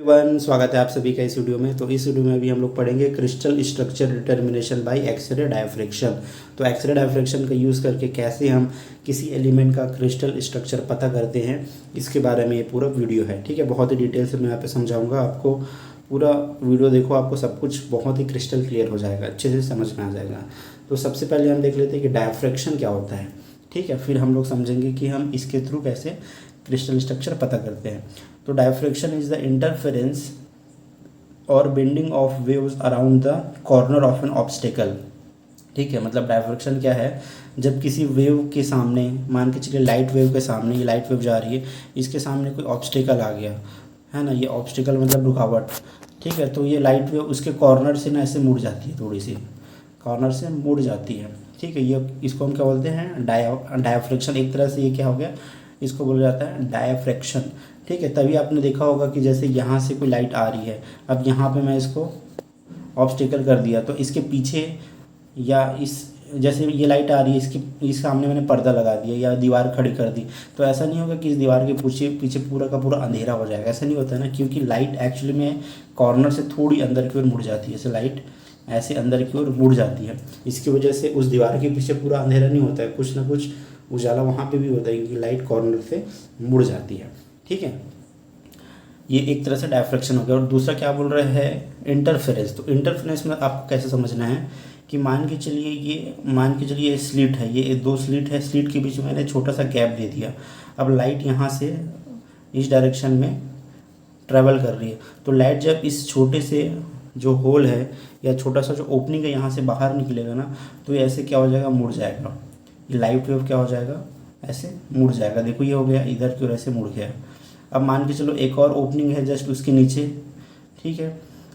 Everyone, स्वागत है आप सभी का इस वीडियो में। तो इस वीडियो में भी हम लोग पढ़ेंगे crystal structure determination by x ray diffraction. तो एक्सरे डायफ्रैक्शन का यूज़ करके कैसे हम किसी एलिमेंट का क्रिस्टल स्ट्रक्चर पता करते हैं, इसके बारे में ये पूरा वीडियो है। ठीक है, बहुत ही डिटेल से मैं यहाँ पे समझाऊंगा आपको। पूरा वीडियो देखो, आपको सब कुछ बहुत ही क्रिस्टल क्लियर हो जाएगा, अच्छे से समझ में आ जाएगा। तो सबसे पहले हम देख लेते हैं कि डायफ्रैक्शन क्या होता है। ठीक है, फिर हम लोग समझेंगे कि हम इसके थ्रू कैसे क्रिस्टल स्ट्रक्चर पता करते हैं। तो डायफ्रैक्शन इज द इंटरफेरेंस और bending of waves around the corner of N obstacle. ठीक है, मतलब डायफ्रैक्शन क्या है, जब किसी वेव के सामने, मान के चलिए लाइट वेव के सामने, ये लाइट वेव जा रही है, इसके सामने कोई ऑब्स्टेकल आ गया है ना। ये ऑब्स्टेकल मतलब रुकावट। ठीक है, तो ये लाइट वेव उसके कॉर्नर से ना ऐसे मुड़ जाती है, थोड़ी सी कॉर्नर से मुड़ जाती है। ठीक है, ये इसको हम क्या बोलते हैं, डायफ्रैक्शन। एक तरह से ये क्या हो गया, इसको बोला जाता है डायफ्रैक्शन। ठीक है, तभी आपने देखा होगा कि जैसे यहाँ से कोई लाइट आ रही है, अब यहाँ पे मैं इसको ऑब्स्टेकल कर दिया, तो इसके पीछे या इस, जैसे ये लाइट आ रही है, इस सामने मैंने पर्दा लगा दिया या दीवार खड़ी कर दी, तो ऐसा नहीं होगा कि इस दीवार के पीछे पीछे पूरा का पूरा अंधेरा हो जाएगा। ऐसा नहीं होता है ना, क्योंकि लाइट एक्चुअली में कॉर्नर से थोड़ी अंदर की ओर मुड़ जाती है। जैसे लाइट ऐसे अंदर की ओर मुड़ जाती है, इसकी वजह से उस दीवार के पीछे पूरा अंधेरा नहीं होता है, कुछ ना कुछ उजाला वहाँ पे भी होता है, क्योंकि लाइट कॉर्नर से मुड़ जाती है। ठीक है, ये एक तरह से डायफ्रैक्शन हो गया। और दूसरा क्या बोल रहे हैं, इंटरफेरेंस। तो इंटरफेरेंस में आपको कैसे समझना है कि मान के चलिए ये स्लिट है, ये दो स्लिट है, स्लिट के बीच में मैंने छोटा सा गैप दे दिया। अब लाइट यहाँ से इस डायरेक्शन में ट्रैवल कर रही है, तो लाइट जब इस छोटे से जो होल है या छोटा सा जो ओपनिंग है यहाँ से बाहर निकलेगा ना, तो ये ऐसे क्या हो जाएगा, मुड़ जाएगा। ये लाइट वेव क्या हो जाएगा, ऐसे मुड़ जाएगा। देखो ये हो गया इधर की ओर, ऐसे मुड़ गया। अब मान के चलो एक और ओपनिंग है जस्ट उसके नीचे। ठीक है,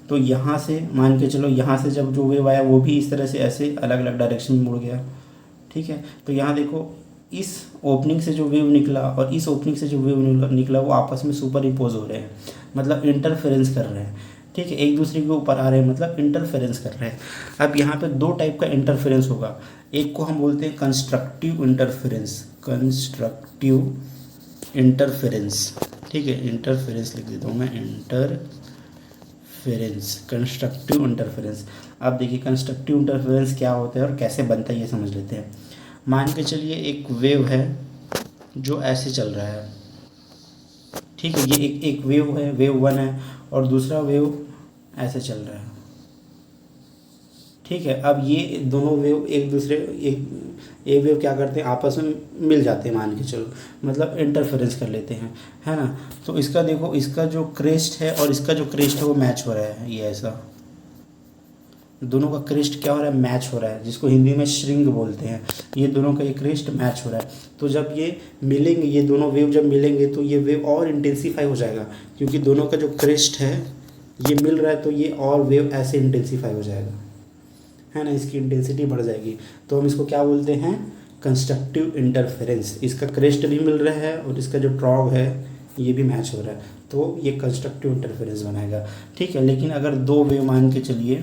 तो यहाँ से मान के चलो, यहाँ से जब जो वेव आया वो भी इस तरह से ऐसे अलग अलग डायरेक्शन में मुड़ गया। ठीक है, तो यहाँ देखो इस ओपनिंग से जो वेव निकला और इस ओपनिंग से जो वेव निकला वो आपस में सुपर इम्पोज हो रहे हैं, मतलब इंटरफेरेंस कर रहे हैं। ठीक है, एक दूसरे के ऊपर आ रहे हैं, मतलब इंटरफेरेंस कर रहे हैं। अब यहाँ पे दो टाइप का इंटरफेरेंस होगा। एक को हम बोलते हैं कंस्ट्रक्टिव इंटरफेरेंस, कंस्ट्रक्टिव इंटरफेरेंस। ठीक है, इंटरफेरेंस लिख देता हूँ मैं, इंटरफेरेंस, कंस्ट्रक्टिव इंटरफेरेंस। अब देखिए कंस्ट्रक्टिव इंटरफेरेंस क्या होता है और कैसे बनता है, ये समझ लेते हैं। मान के चलिए एक वेव है जो ऐसे चल रहा है। ठीक है, ये एक वेव है, वेव वन है, और दूसरा वेव ऐसे चल रहा है। ठीक है, अब ये दोनों वेव एक दूसरे, एक वेव क्या करते हैं, आपस में मिल जाते हैं, मान के चलो, मतलब इंटरफेरेंस कर लेते हैं, है ना। तो इसका देखो, इसका जो क्रेस्ट है और इसका जो क्रेस्ट है वो मैच हो रहा है। ये ऐसा दोनों का क्रेस्ट क्या हो रहा है, मैच हो रहा है, जिसको हिंदी में श्रिंग बोलते हैं। ये दोनों का ये क्रेस्ट मैच हो रहा है। तो जब ये मिलेंगे, ये दोनों वेव जब मिलेंगे, तो ये वेव और इंटेंसीफाई हो जाएगा, क्योंकि दोनों का जो क्रेस्ट है ये मिल रहा है, तो ये और वेव ऐसे इंटेंसीफाई हो जाएगा, है ना, इसकी इंटेंसिटी बढ़ जाएगी। तो हम इसको क्या बोलते हैं, कंस्ट्रक्टिव इंटरफेरेंस। इसका क्रेस्ट भी मिल रहा है और इसका जो ट्रॉग है ये भी मैच हो रहा है, तो ये कंस्ट्रक्टिव इंटरफेरेंस बनाएगा। ठीक है, लेकिन अगर दो वेव मान के चलिए,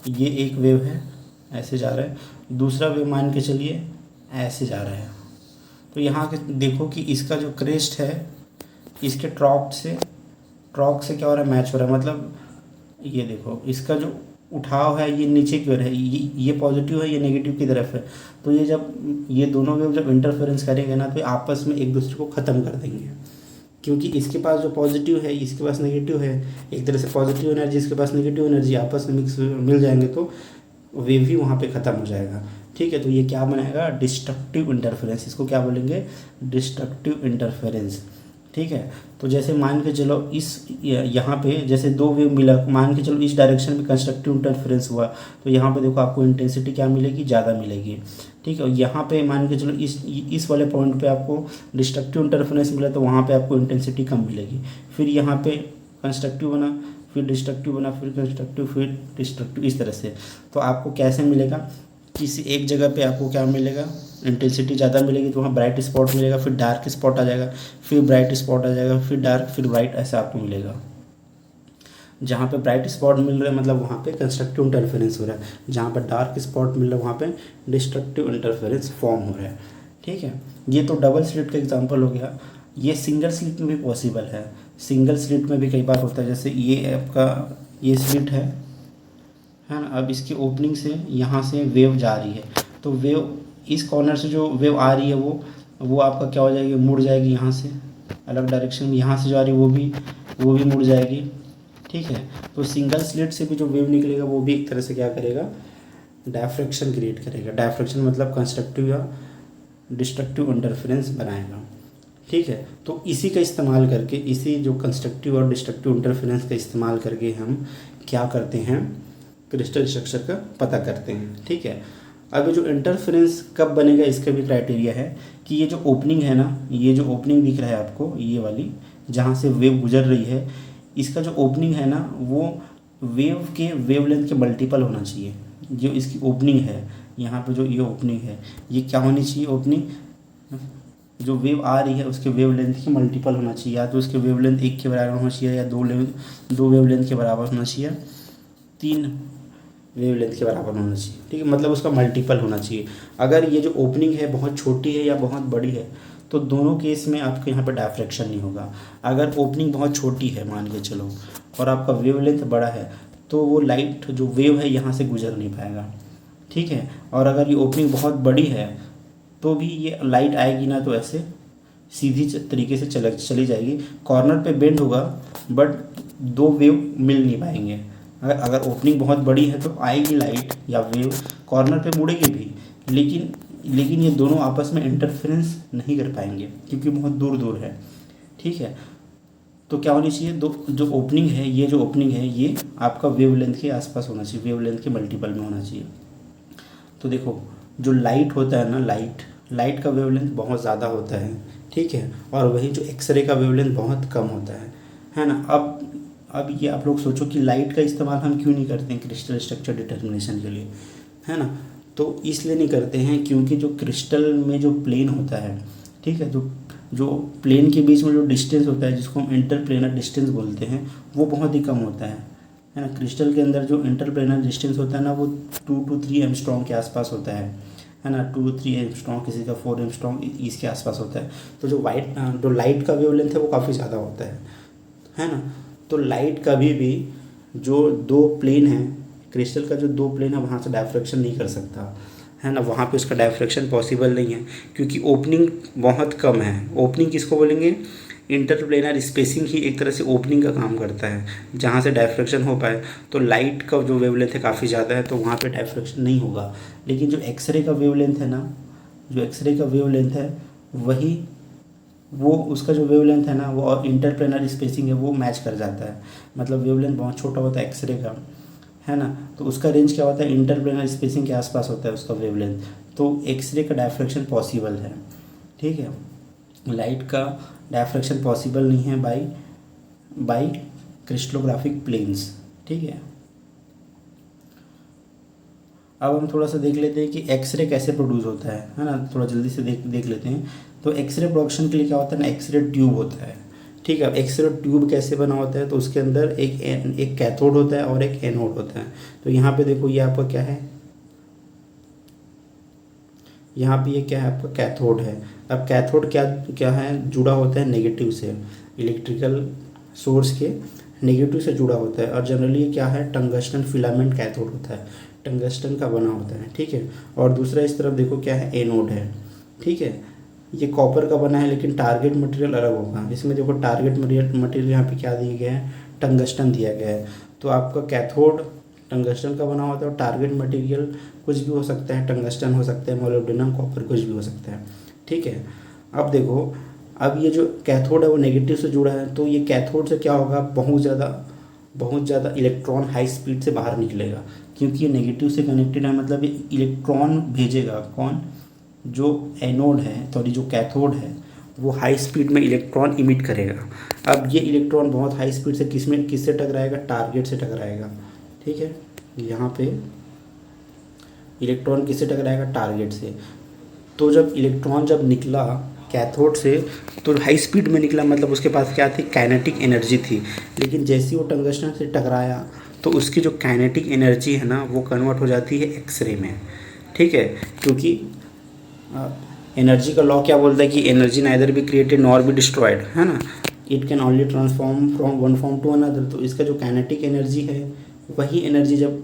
ये एक वेव है ऐसे जा रहा है, दूसरा वेव मान के चलिए ऐसे जा रहा है, तो यहाँ के देखो कि इसका जो क्रेस्ट है इसके ट्रॉग से क्या हो रहा है, मैच हो रहा है। मतलब ये देखो इसका जो उठाव है ये नीचे की ओर है, ये पॉजिटिव है, ये नेगेटिव की तरफ है। तो ये जब ये दोनों वेव जब इंटरफेरेंस करेंगे ना, तो आपस में एक दूसरे को ख़त्म कर देंगे, क्योंकि इसके पास जो पॉजिटिव है इसके पास नेगेटिव है, एक तरह से पॉजिटिव एनर्जी इसके पास नेगेटिव एनर्जी आपस में मिल जाएंगे, तो वेव भी वहाँ पे ख़त्म हो जाएगा। ठीक है, तो ये क्या बनाएगा, डिस्ट्रक्टिव इंटरफेरेंस। इसको क्या बोलेंगे, डिस्ट्रक्टिव इंटरफेरेंस। ठीक है, तो जैसे मान के चलो इस यहाँ पे जैसे दो वेव मिला, मान के चलो इस डायरेक्शन में कंस्ट्रक्टिव इंटरफेरेंस हुआ, तो यहाँ पे देखो आपको इंटेंसिटी क्या मिलेगी, ज़्यादा मिलेगी। ठीक है, यहाँ पे मान के चलो इस वाले पॉइंट पे आपको डिस्ट्रक्टिव इंटरफेरेंस मिला, तो वहाँ पे आपको इंटेंसिटी कम मिलेगी। फिर यहाँ पे कंस्ट्रक्टिव बना, फिर डिस्ट्रक्टिव बना, फिर कंस्ट्रक्टिव, फिर डिस्ट्रक्टिव, इस तरह से। तो आपको कैसे मिलेगा, किसी एक जगह पे आपको क्या मिलेगा, इंटेंसिटी ज़्यादा मिलेगी, तो वहाँ ब्राइट स्पॉट मिलेगा, फिर डार्क स्पॉट आ जाएगा, फिर ब्राइट स्पॉट आ जाएगा, फिर डार्क, फिर ब्राइट, ऐसा आपको मिलेगा। जहाँ पे ब्राइट स्पॉट मिल रहा है मतलब वहाँ पे कंस्ट्रक्टिव इंटरफेरेंस हो रहा है, जहाँ पर डार्क स्पॉट मिल रहा है वहाँ पे डिस्ट्रक्टिव इंटरफेरेंस फॉर्म हो रहा है। ठीक है, ये तो डबल स्लिट का एग्जांपल हो गया। ये सिंगल स्लिट में भी पॉसिबल है। सिंगल स्लिट में भी कई बार होता है, जैसे ये आपका ये स्लिट है ना। अब इसकी ओपनिंग से यहाँ से वेव जा रही है, तो वेव इस कॉर्नर से जो वेव आ रही है वो आपका क्या हो जाएगी, मुड़ जाएगी यहाँ से अलग डायरेक्शन में, यहाँ से जो आ रही है वो भी मुड़ जाएगी। ठीक है, तो सिंगल स्लिट से भी जो वेव निकलेगा वो भी एक तरह से क्या करेगा, डायफ्रैक्शन क्रिएट करेगा। डायफ्रैक्शन मतलब कंस्ट्रक्टिव या डिस्ट्रक्टिव इंटरफेरेंस बनाएगा। ठीक है, तो इसी का इस्तेमाल करके, इसी जो कंस्ट्रक्टिव और डिस्ट्रक्टिव इंटरफेरेंस का इस्तेमाल करके हम क्या करते हैं, क्रिस्टल स्ट्रक्चर का पता करते हैं। ठीक है, अब जो इंटरफेरेंस कब बनेगा इसका भी क्राइटेरिया है कि ये जो ओपनिंग है ना, ये जो ओपनिंग दिख रहा है आपको, ये वाली जहाँ से वेव गुजर रही है, इसका जो ओपनिंग है ना वो वेव के वेवलेंथ के मल्टीपल होना चाहिए। जो इसकी ओपनिंग है यहाँ पे, जो ये ओपनिंग है, ये क्या होनी चाहिए, ओपनिंग जो वेव आ रही है उसके वेवलेंथ की मल्टीपल होना चाहिए। या तो उसके वेवलेंथ 1 के बराबर होना चाहिए, या दो वेवलेंथ के बराबर होना चाहिए, 3 वेवलेंथ के बराबर होना चाहिए। ठीक है, मतलब उसका मल्टीपल होना चाहिए। अगर ये जो ओपनिंग है बहुत छोटी है या बहुत बड़ी है तो दोनों केस में आपके यहाँ पर डायफ्रैक्शन नहीं होगा। अगर ओपनिंग बहुत छोटी है मान के चलो और आपका वेवलेंथ बड़ा है तो वो लाइट जो वेव है यहाँ से गुजर नहीं पाएगा। ठीक है, और अगर ये ओपनिंग बहुत बड़ी है तो भी ये लाइट आएगी ना तो ऐसे सीधी तरीके से चली जाएगी, कॉर्नर पे बेंड होगा बट दो वेव मिल नहीं पाएंगे। अगर ओपनिंग बहुत बड़ी है तो आएगी लाइट या वेव, कॉर्नर पे मुड़ेगी भी, लेकिन ये दोनों आपस में इंटरफेरेंस नहीं कर पाएंगे क्योंकि बहुत दूर दूर है। ठीक है, तो क्या होनी चाहिए, जो ओपनिंग है, ये जो ओपनिंग है ये आपका वेवलेंथ के आसपास होना चाहिए, वेवलेंथ के मल्टीपल में होना चाहिए। तो देखो जो लाइट होता है ना, लाइट का वेवलेंथ बहुत ज़्यादा होता है। ठीक है, और वही जो एक्सरे का वेवलेंथ बहुत कम होता है ना। अब ये आप लोग सोचो कि लाइट का इस्तेमाल हम क्यों नहीं करते हैं क्रिस्टल स्ट्रक्चर डिटर्मिनेशन के लिए, है ना। तो इसलिए नहीं करते हैं क्योंकि जो क्रिस्टल में जो प्लेन होता है, ठीक है, जो प्लेन के बीच में जो डिस्टेंस होता है जिसको हम इंटरप्लेनर डिस्टेंस बोलते हैं वो बहुत ही कम होता है ना। क्रिस्टल के अंदर जो इंटरप्लेनर डिस्टेंस होता है ना वो 2 to 3 एंगस्ट्रॉम के आसपास होता है ना। 2-3 एंगस्ट्रॉम, किसी का 4 एंगस्ट्रॉम इसके आसपास होता है। तो जो लाइट का वेवलेंथ है वो काफ़ी ज़्यादा होता है ना। तो लाइट कभी भी जो दो प्लेन है, क्रिस्टल का जो दो प्लेन है वहाँ से डायफ्रैक्शन नहीं कर सकता, है ना। वहाँ पे उसका डायफ्रैक्शन पॉसिबल नहीं है क्योंकि ओपनिंग बहुत कम है। ओपनिंग किसको बोलेंगे, इंटरप्लेनर स्पेसिंग ही एक तरह से ओपनिंग का काम करता है जहाँ से डायफ्रैक्शन हो पाए। तो लाइट का जो वेवलेंथ है काफ़ी ज़्यादा है तो वहाँ पे डायफ्रैक्शन नहीं होगा। लेकिन जो एक्सरे का वेवलेंथ है ना, जो एक्सरे का वेवलेंथ है वही वो उसका जो वेवलेंथ है ना वो और इंटरप्लेनर स्पेसिंग है वो मैच कर जाता है। मतलब वेवलेंथ बहुत छोटा होता है एक्सरे का, है ना। तो उसका रेंज क्या होता है, इंटरप्लेनर स्पेसिंग के आसपास होता है उसका वेवलेंथ। तो एक्सरे का डायफ्रैक्शन पॉसिबल है। ठीक है, लाइट का डायफ्रैक्शन पॉसिबल नहीं है बाय क्रिस्टलोग्राफिक प्लेन्स। ठीक है, अब हम थोड़ा सा देख लेते हैं कि एक्सरे कैसे प्रोड्यूस होता है ना। थोड़ा जल्दी से देख लेते हैं। तो एक्सरे प्रोडक्शन के लिए क्या होता है ना, एक्सरे ट्यूब होता है। ठीक है, एक्सरे ट्यूब कैसे बना होता है, तो उसके अंदर एक कैथोड होता है और एक एनोड होता है। तो यहाँ पे देखो ये आपका क्या है, यहाँ पे ये क्या है आपका कैथोड है। अब कैथोड क्या है, जुड़ा होता है नेगेटिव से, इलेक्ट्रिकल सोर्स के नेगेटिव से जुड़ा होता है। और जनरली ये क्या है, टंगस्टन फिलामेंट कैथोड होता है, टंगस्टन का बना होता है। ठीक है, और दूसरा इस तरफ देखो क्या है, एनोड है। ठीक है, ये कॉपर का बना है लेकिन टारगेट मटेरियल अलग होगा। इसमें देखो टारगेट मटेरियल यहाँ पे क्या दिया गया है, टंगस्टन दिया गया है। तो आपका कैथोड टंगस्टन का बना होता है और टारगेट मटेरियल कुछ भी हो सकता है, टंगस्टन हो सकता है, मोलिब्डेनम, कॉपर, कुछ भी हो सकता है। ठीक है, अब देखो अब ये जो कैथोड है वो नेगेटिव से जुड़ा है तो ये कैथोड से क्या होगा, बहुत ज़्यादा इलेक्ट्रॉन हाई स्पीड से बाहर निकलेगा क्योंकि ये नेगेटिव से कनेक्टेड है। मतलब ये इलेक्ट्रॉन भेजेगा, कौन, जो एनोड है, सॉरी जो कैथोड है वो हाई स्पीड में इलेक्ट्रॉन इमिट करेगा। अब ये इलेक्ट्रॉन बहुत हाई स्पीड से किससे टकराएगा, टारगेट से टकराएगा। ठीक है, यहाँ पे इलेक्ट्रॉन किससे टकराएगा, टारगेट से। तो जब इलेक्ट्रॉन निकला कैथोड से तो हाई स्पीड में निकला, मतलब उसके पास क्या थी, काइनेटिक एनर्जी थी। लेकिन जैसे ही वो टंगस्टन से टकराया तो उसकी जो काइनेटिक एनर्जी है ना वो कन्वर्ट हो जाती है एक्सरे में। ठीक है, क्योंकि एनर्जी का लॉ क्या बोलता है कि energy neither be created nor be destroyed, है ना। It can only transform from one form to another. तो इसका जो काइनेटिक एनर्जी है वही एनर्जी जब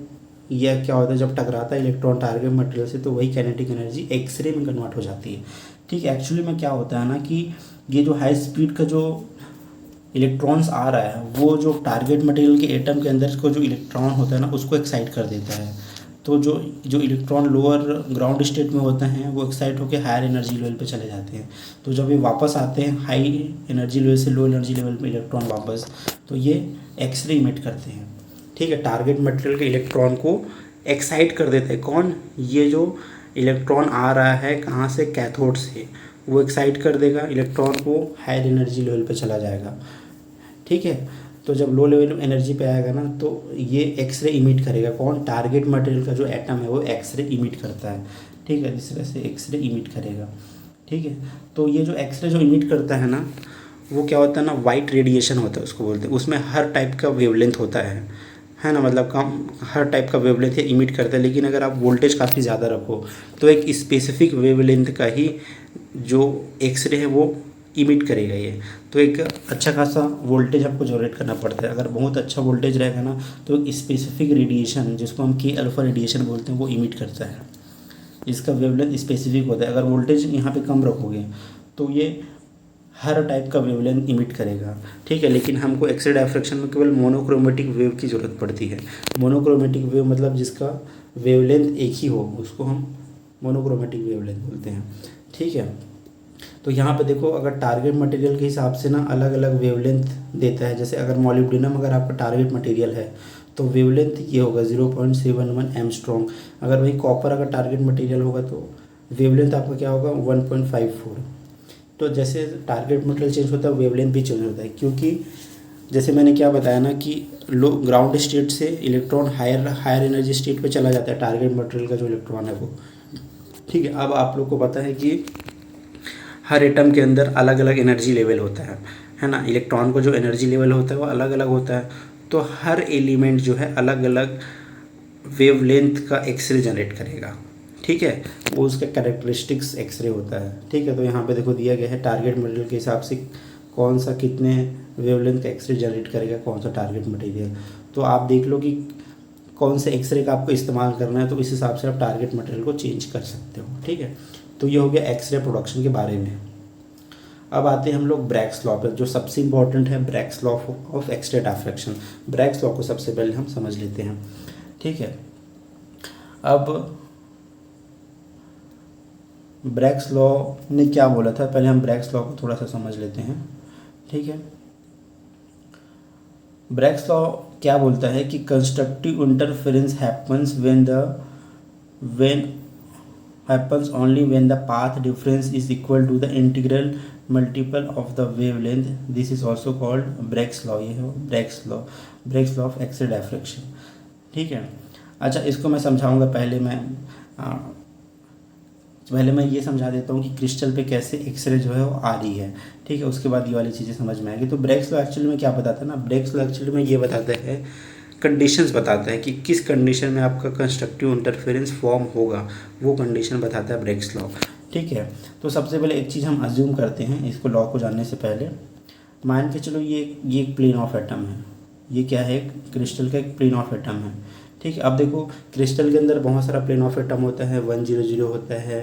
यह क्या होता है जब टकराता है इलेक्ट्रॉन टारगेट मटेरियल से तो वही काइनेटिक एनर्जी एक्सरे में कन्वर्ट हो जाती है। ठीक है, एक्चुअली में क्या होता है ना कि ये जो हाई स्पीड का जो इलेक्ट्रॉन्स आ रहा है वो जो टारगेट मटेरियल के एटम के अंदर को जो इलेक्ट्रॉन होता है ना उसको एक्साइट कर देता है। तो जो जो इलेक्ट्रॉन लोअर ग्राउंड स्टेट में होते हैं वो एक्साइट होकर हायर एनर्जी लेवल पे चले जाते हैं। तो जब ये वापस आते हैं हाई एनर्जी लेवल से लो एनर्जी लेवल पे इलेक्ट्रॉन वापस, तो ये एक्सरे इमिट करते हैं। ठीक है, टारगेट मटेरियल के इलेक्ट्रॉन को एक्साइट कर देते हैं। कौन? ये जो इलेक्ट्रॉन आ रहा है कहाँ से? कैथोड से। वो एक्साइट कर देगा इलेक्ट्रॉन को, हायर एनर्जी लेवल पे चला जाएगा। ठीक है, तो जब लो लेवल एनर्जी पे आएगा ना तो ये एक्सरे इमिट करेगा। कौन? टारगेट मटेरियल का जो एटम है वो एक्सरे इमिट करता है। ठीक है, इस तरह से एक्सरे इमिट करेगा। ठीक है, तो ये जो एक्सरे जो इमिट करता है ना वो क्या होता है ना, वाइट रेडिएशन होता है उसको बोलते हैं। उसमें हर टाइप का वेवलेंथ होता है ना, मतलब कम हर टाइप का वेवलेंथ इमिट करता है। लेकिन अगर आप वोल्टेज काफ़ी ज़्यादा रखो तो एक स्पेसिफिक वेवलेंथ का ही जो एक्सरे है वो इमिट करेगा ये। तो एक अच्छा खासा वोल्टेज आपको जनरेट करना पड़ता है। अगर बहुत अच्छा वोल्टेज रहेगा ना तो एक स्पेसिफिक रेडिएशन जिसको हम के अल्फा रेडिएशन बोलते हैं वो इमिट करता है। इसका वेवलेंथ स्पेसिफिक होता है। अगर वोल्टेज यहाँ पे कम रखोगे तो ये हर टाइप का वेवलेंथ इमिट करेगा। ठीक है, लेकिन हमको एक्सरे डायफ्रैक्शन में केवल मोनोक्रोमेटिक वेव की ज़रूरत पड़ती है। मोनोक्रोमेटिक वेव मतलब जिसका वेवलेंथ एक ही हो उसको हम मोनोक्रोमेटिक वेवलेंथ बोलते हैं। ठीक है, तो यहाँ पे देखो अगर टारगेट मटेरियल के हिसाब से ना अलग अलग वेवलेंथ देता है। जैसे अगर मॉलिब्डेनम अगर आपका टारगेट मटेरियल है तो वेवलेंथ ये होगा 0.71 एंगस्ट्रॉम। अगर वही कॉपर अगर टारगेट मटेरियल होगा तो वेवलेंथ आपका क्या होगा 1.54। तो जैसे टारगेट मटेरियल चेंज होता है वेवलेंथ भी चेंज होता है, क्योंकि जैसे मैंने क्या बताया ना कि लो ग्राउंड स्टेट से इलेक्ट्रॉन हायर एनर्जी स्टेट पे चला जाता है टारगेट मटेरियल का जो इलेक्ट्रॉन है वो। ठीक है, अब आप लोग को पता है कि हर एटम के अंदर अलग अलग एनर्जी लेवल होता है ना। इलेक्ट्रॉन को जो एनर्जी लेवल होता है वो अलग अलग होता है। तो हर एलिमेंट जो है अलग अलग वेवलेंथ का एक्सरे जनरेट करेगा। ठीक है, वो उसका कैरेक्टरिस्टिक्स एक्सरे होता है। ठीक है, तो यहाँ पे देखो दिया गया है टारगेट मटेरियल के हिसाब से कौन सा कितने वेवलेंथ का एक्सरे जनरेट करेगा कौन सा टारगेट मटेरियल। तो आप देख लो कि कौन से एक्सरे का आपको इस्तेमाल करना है तो इस हिसाब से आप टारगेट मटेरियल को चेंज कर सकते हो। ठीक है, तो ये हो गया एक्सरे प्रोडक्शन के बारे में। अब आते हैं हम लोग ब्रैग्स लॉ पे, जो सबसे इम्पोर्टेंट है Bragg's law of x ray diffraction. Bragg's law को सबसे पहले हम समझ लेते हैं। ठीक है, अब ब्रैग्स लॉ ने क्या बोला था पहले हम ब्रैग्स लॉ को थोड़ा सा समझ लेते हैं। ठीक है, ब्रैग्स लॉ क्या बोलता है कि constructive interference happens only when the path difference is equal to the integral multiple of the wavelength. This is also called Bragg's law। ये है Bragg's law of X-ray diffraction। ठीक है, अच्छा इसको मैं समझाऊंगा। पहले मैं ये समझा देता हूँ कि क्रिस्टल पे कैसे एक्सरे जो है वो आ रही है। ठीक है, उसके बाद ये वाली चीज़ें समझ में आएगी। तो ब्रैग्स लॉ एक्चुअली में क्या बताता है ना, ब्रैग्स लॉ एक्चुअली में ये बताता है कंडीशंस बताता है कि किस कंडीशन में आपका कंस्ट्रक्टिव इंटरफेरेंस फॉर्म होगा, वो कंडीशन बताता है ब्रैग्स लॉ। ठीक है, तो सबसे पहले एक चीज़ हम अज्यूम करते हैं इसको लॉ को जानने से पहले। मान के चलो ये एक प्लेन ऑफ एटम है। ये क्या है? क्रिस्टल का एक प्लेन ऑफ एटम है। ठीक है, अब देखो क्रिस्टल के अंदर बहुत सारा प्लेन ऑफ एटम होता है। 100 होता है,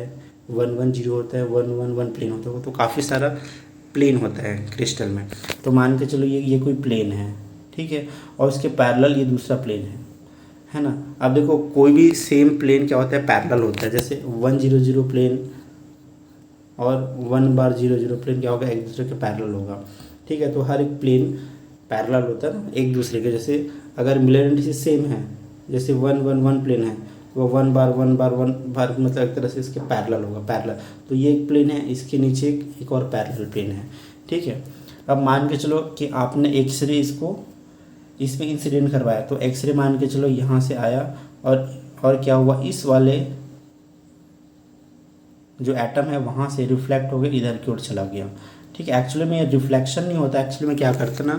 110 होता है, 111 प्लेन होता है। तो काफ़ी सारा प्लेन होता है क्रिस्टल में। तो मान के चलो ये कोई प्लेन है। ठीक है, और इसके पैरेलल ये दूसरा प्लेन है ना। अब देखो कोई भी सेम प्लेन क्या होता है? पैरेलल होता है। जैसे 100 प्लेन और 1/00 प्लेन क्या होगा? एक दूसरे के पैरेलल होगा। ठीक है, तो हर एक प्लेन पैरेलल होता है ना एक दूसरे के। जैसे अगर मिलर इंडिसेस सेम है, जैसे 111 प्लेन है वो 1/1 मतलब एक तरह से इसके पैरेलल होगा, पैरेलल। तो ये एक प्लेन है, इसके नीचे एक और पैरेलल प्लेन है। ठीक है, अब मान के चलो कि आपने एक्सरे इस पे इंसिडेंट करवाया, तो एक्सरे मान के चलो यहाँ से आया और क्या हुआ, इस वाले जो एटम है वहाँ से रिफ्लेक्ट हो गया, इधर की ओर चला गया। ठीक है, एक्चुअली में ये रिफ्लेक्शन नहीं होता। एक्चुअली में क्या करते ना,